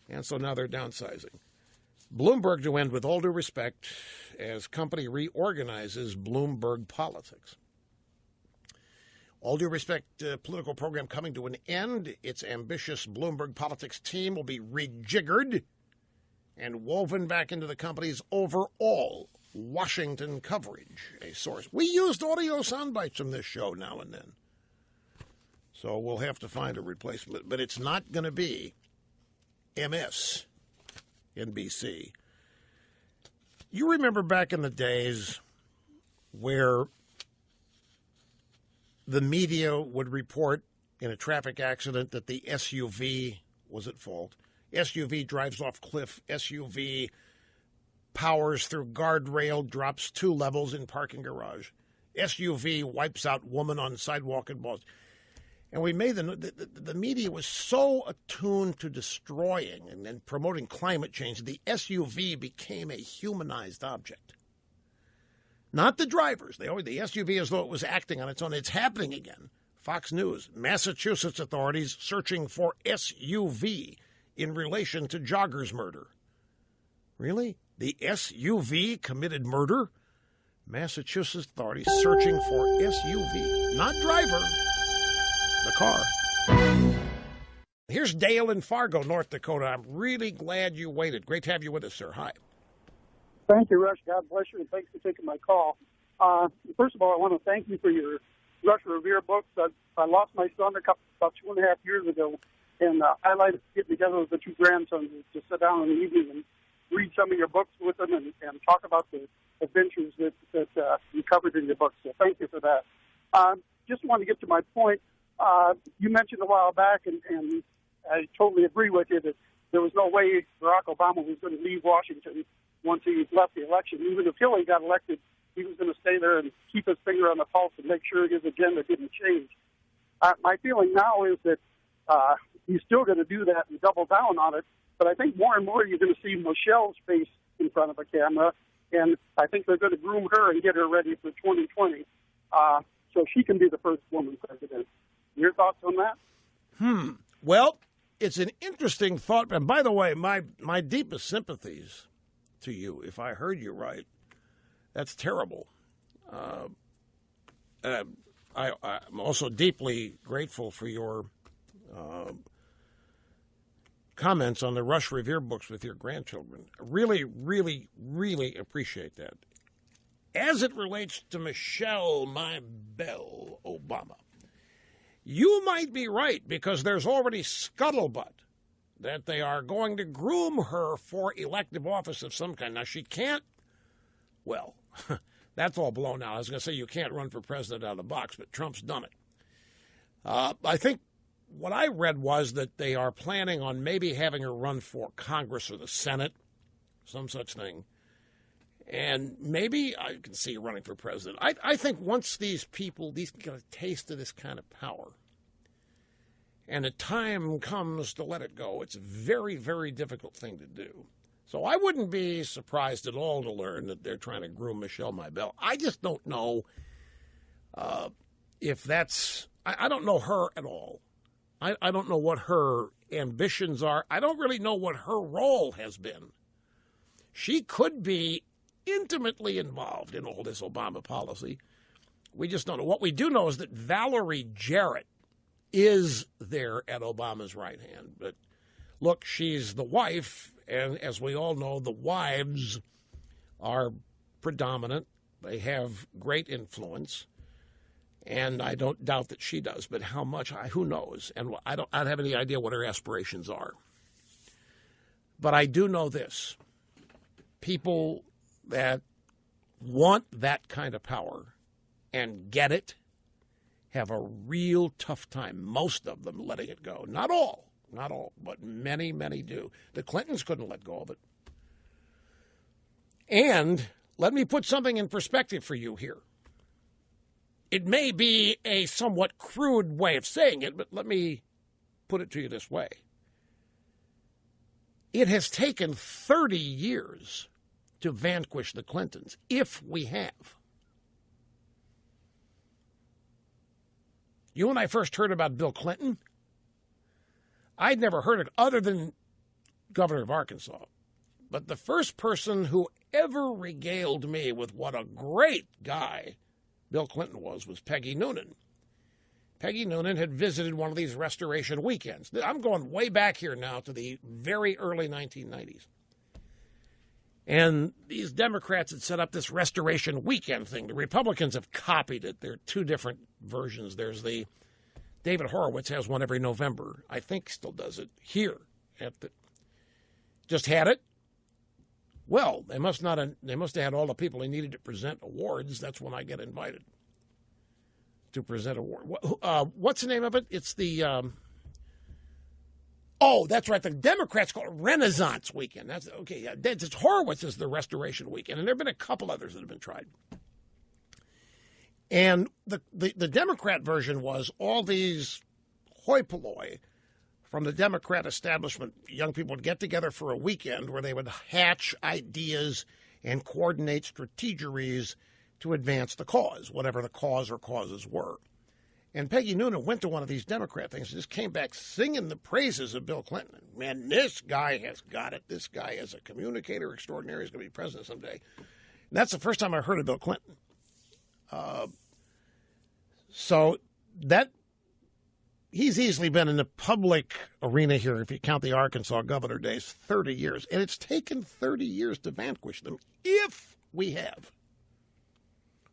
And so now they're downsizing. Bloomberg to end With All Due Respect as company reorganizes Bloomberg Politics. All Due Respect political program coming to an end. Its ambitious Bloomberg Politics team will be rejiggered and woven back into the company's overall Washington coverage, a source. We used audio sound bites from this show now and then, so we'll have to find a replacement. But it's not going to be MSNBC. You remember back in the days where the media would report in a traffic accident that the SUV was at fault. SUV drives off cliff. SUV powers through guardrail, drops 2 levels in parking garage. SUV wipes out woman on sidewalk in Boston. And we made the media was so attuned to destroying and promoting climate change, the SUV became a humanized object. Not the drivers. The SUV as though it was acting on its own. It's happening again. Fox News. Massachusetts authorities searching for SUV in relation to jogger's murder. Really? The SUV committed murder? Massachusetts authorities searching for SUV. Not driver. The car. Here's Dale in Fargo, North Dakota. I'm really glad you waited. Great to have you with us, sir. Hi. Thank you, Rush. God bless you, and thanks for taking my call. First of all, I want to thank you for your Rush Revere books. I lost my son about 2.5 years ago, and I like to get together with the 2 grandsons to sit down in the evening and read some of your books with them and talk about the adventures that you covered in your books. So thank you for that. Just want to get to my point. You mentioned a while back, and I totally agree with you, that there was no way Barack Obama was going to leave Washington once he left the election. Even if Hillary got elected, he was going to stay there and keep his finger on the pulse and make sure his agenda didn't change. My feeling now is that he's still going to do that and double down on it. But I think more and more you're going to see Michelle's face in front of a camera, and I think they're going to groom her and get her ready for 2020 so she can be the first woman president. Your thoughts on that? Well, it's an interesting thought. And by the way, my deepest sympathies to you, if I heard you right. That's terrible. I'm also deeply grateful for your comments on the Rush Revere books with your grandchildren. Really, really, really appreciate that. As it relates to Michelle, my belle Obama, you might be right, because there's already scuttlebutt that they are going to groom her for elective office of some kind. Now, she can't, well, that's all blown out. I was going to say you can't run for president out of the box, but Trump's done it. I think what I read was that they are planning on maybe having her run for Congress or the Senate, some such thing. And maybe I can see her running for president. I think once these people get a taste of this kind of power, and the time comes to let it go, it's a very, very difficult thing to do. So I wouldn't be surprised at all to learn that they're trying to groom Michelle, my belle. I just don't know if that's... I don't know her at all. I don't know what her ambitions are. I don't really know what her role has been. She could be intimately involved in all this Obama policy. We just don't know. What we do know is that Valerie Jarrett is there at Obama's right hand. But look, she's the wife, and as we all know, the wives are predominant. They have great influence. And I don't doubt that she does, but how much, who knows? And I don't have any idea what her aspirations are. But I do know this. People that want that kind of power and get it have a real tough time, most of them, letting it go. Not all, but many, many do. The Clintons couldn't let go of it. And let me put something in perspective for you here. It may be a somewhat crude way of saying it, but let me put it to you this way. It has taken 30 years to vanquish the Clintons, if we have. You and I first heard about Bill Clinton. I'd never heard it other than governor of Arkansas. But the first person who ever regaled me with what a great guy Bill Clinton was Peggy Noonan. Peggy Noonan had visited one of these restoration weekends. I'm going way back here now to the very early 1990s. And these Democrats had set up this restoration weekend thing. The Republicans have copied it. There are two different versions. There's the David Horowitz has one every November. I think still does it here. Just had it. Well, they must have had all the people they needed to present awards. That's when I get invited to present award. What's the name of it? It's the that's right. The Democrats call it Renaissance Weekend. That's okay. Yeah, it's Horowitz is the Restoration Weekend, and there have been a couple others that have been tried. And the Democrat version was all these hoi polloi from the Democrat establishment. Young people would get together for a weekend where they would hatch ideas and coordinate strategies to advance the cause, whatever the cause or causes were. And Peggy Noonan went to one of these Democrat things and just came back singing the praises of Bill Clinton. Man, this guy has got it. This guy is a communicator extraordinary. He's going to be president someday. And that's the first time I heard of Bill Clinton. So that he's easily been in the public arena here, if you count the Arkansas governor days, 30 years. And it's taken 30 years to vanquish them, if we have.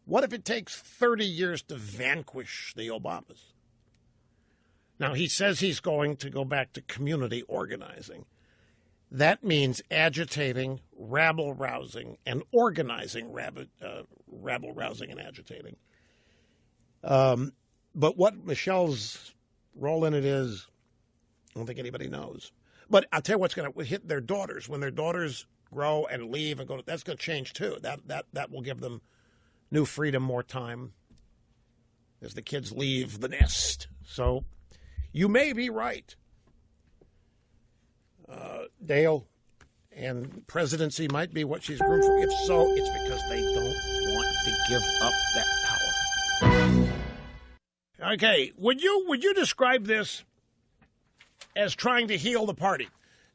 What if it takes 30 years to vanquish the Obamas? Now, he says he's going to go back to community organizing. That means agitating, rabble-rousing, and organizing rabble-rousing and agitating. But what Michelle's role in it is, I don't think anybody knows. But I'll tell you what's going to hit their daughters. When their daughters grow and leave and go, that's going to change too. That will give them new freedom, more time. as the kids leave the nest. So you may be right, Dale, and presidency might be what she's groomed for. If so, it's because they don't want to give up that power. Okay, would you describe this as trying to heal the party?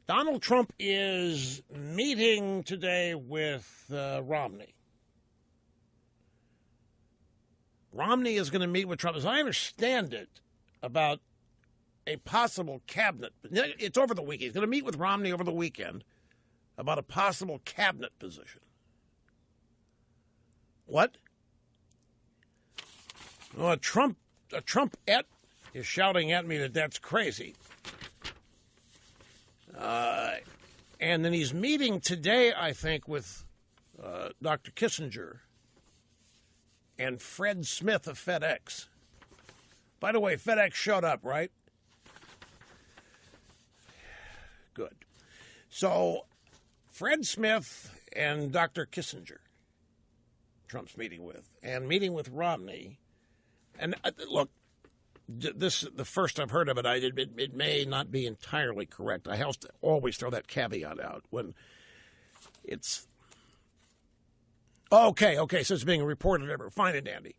Donald Trump is meeting today with Romney. Romney is going to meet with Trump, as I understand it, about a possible cabinet. It's over the weekend. He's going to meet with Romney over the weekend about a possible cabinet position. What? Well, a Trumpette is shouting at me that that's crazy. And then he's meeting today, I think, with Dr. Kissinger and Fred Smith of FedEx. By the way, FedEx showed up, right? Good. So Fred Smith and Dr. Kissinger, Trump's meeting with Romney. And look, this is the first I've heard of it. It may not be entirely correct. I have to always throw that caveat out when it's okay. So it's being reported ever. Fine and dandy.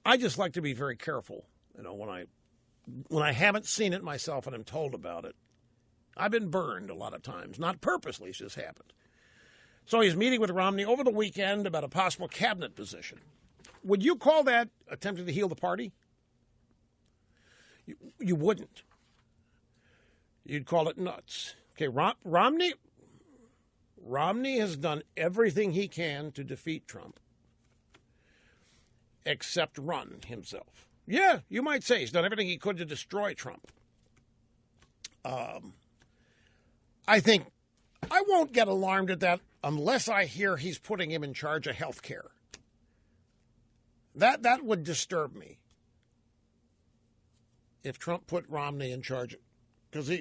I just like to be very careful. When I haven't seen it myself and I'm told about it. I've been burned a lot of times, not purposely. It's just happened. So he's meeting with Romney over the weekend about a possible cabinet position. Would you call that attempting to heal the party? You wouldn't. You'd call it nuts. Okay, Romney has done everything he can to defeat Trump, except run himself. Yeah, you might say he's done everything he could to destroy Trump. I think I won't get alarmed at that unless I hear he's putting him in charge of health care. That would disturb me. If Trump put Romney in charge, because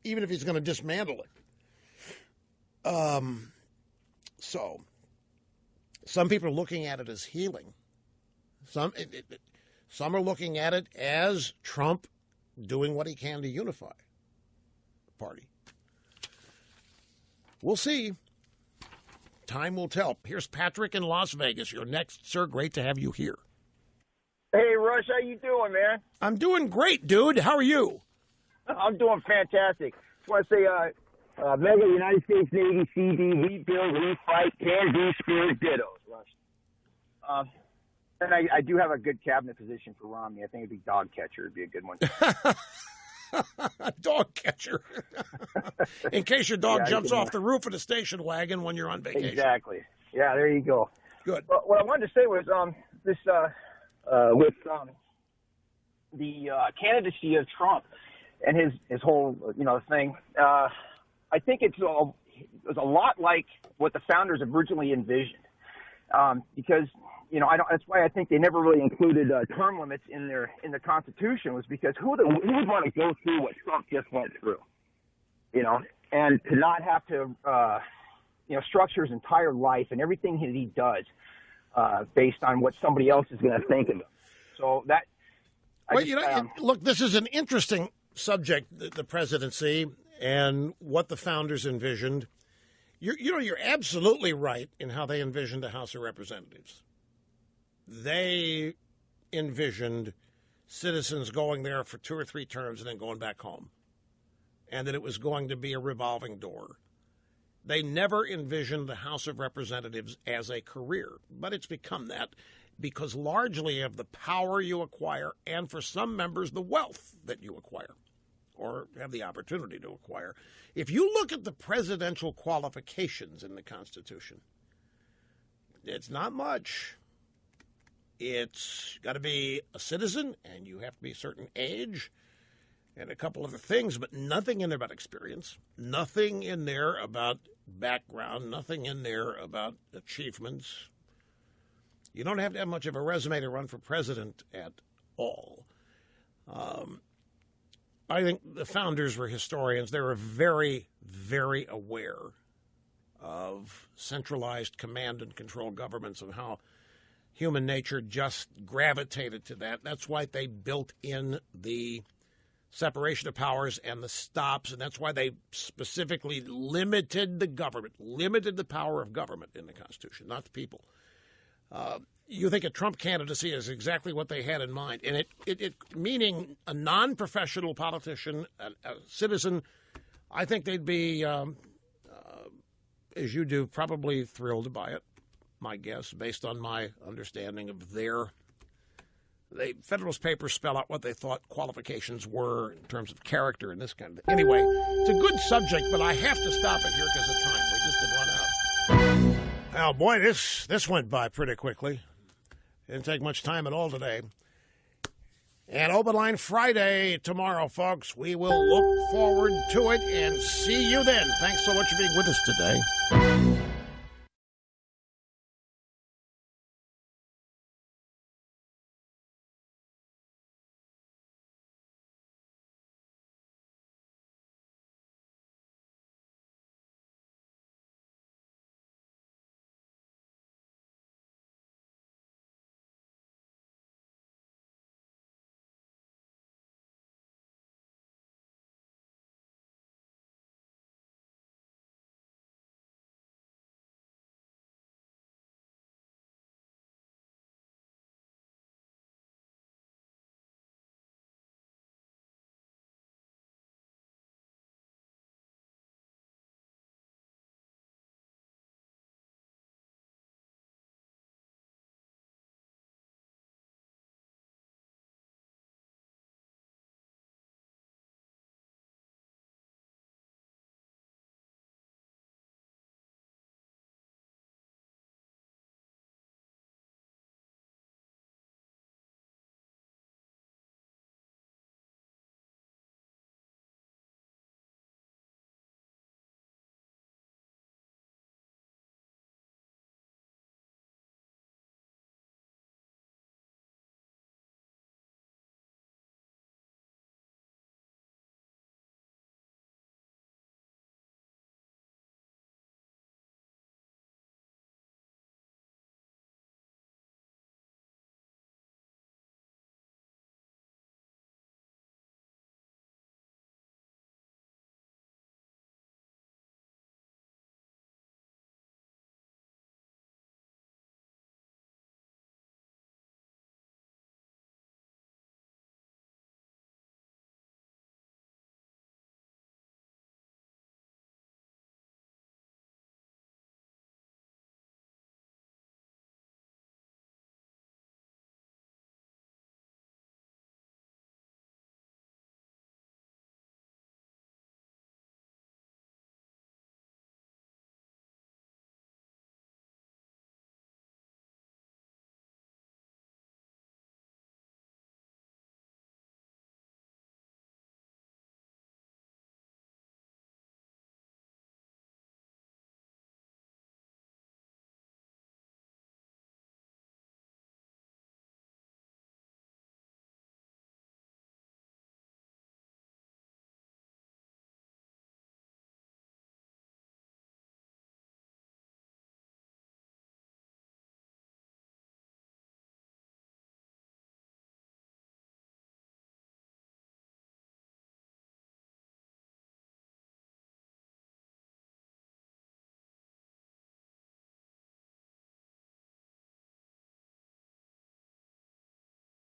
even if he's going to dismantle it. So some people are looking at it as healing. Some are looking at it as Trump doing what he can to unify the party. We'll see. Time will tell. Here's Patrick in Las Vegas. You're next, sir. Great to have you here. Hey, Rush, how you doing, man? I'm doing great, dude. How are you? I'm doing fantastic. Just want to say, Mega United States Navy, CD, we build, we fight, can do, spirit, dittos, Rush. And I do have a good cabinet position for Romney. I think it'd be dog catcher would be a good one. Dog catcher. In case your dog jumps off the roof of the station wagon when you're on vacation. Exactly. Yeah, there you go. Good. But what I wanted to say was with the candidacy of Trump and his whole thing. I think it was a lot like what the founders originally envisioned, because that's why I think they never really included term limits in the Constitution, was because who would want to go through what Trump just went through, and to not have to structure his entire life and everything that he does based on what somebody else is going to think of him. So that. Look, this is an interesting subject, the presidency and what the founders envisioned. You're absolutely right in how they envisioned the House of Representatives. They envisioned citizens going there for 2 or 3 terms and then going back home, and that it was going to be a revolving door. They never envisioned the House of Representatives as a career, but it's become that because largely of the power you acquire, and for some members, the wealth that you acquire or have the opportunity to acquire. If you look at the presidential qualifications in the Constitution, it's not much. It's got to be a citizen, and you have to be a certain age, and a couple other things, but nothing in there about experience, nothing in there about background, nothing in there about achievements. You don't have to have much of a resume to run for president at all. I think the founders were historians. They were very, very aware of centralized command and control governments and how human nature just gravitated to that. That's why they built in the separation of powers and the stops, and that's why they specifically limited the government, limited the power of government in the Constitution, not the people. You think a Trump candidacy is exactly what they had in mind, and it meaning a non-professional politician, a citizen. I think they'd be, as you do, probably thrilled by it. My guess, based on my understanding of the Federalist Papers spell out what they thought qualifications were in terms of character and this kind of thing. Anyway, it's a good subject, but I have to stop it here because of time. We just have run out. Oh, boy, this went by pretty quickly. Didn't take much time at all today. And Open Line Friday tomorrow, folks. We will look forward to it and see you then. Thanks so much for being with us today.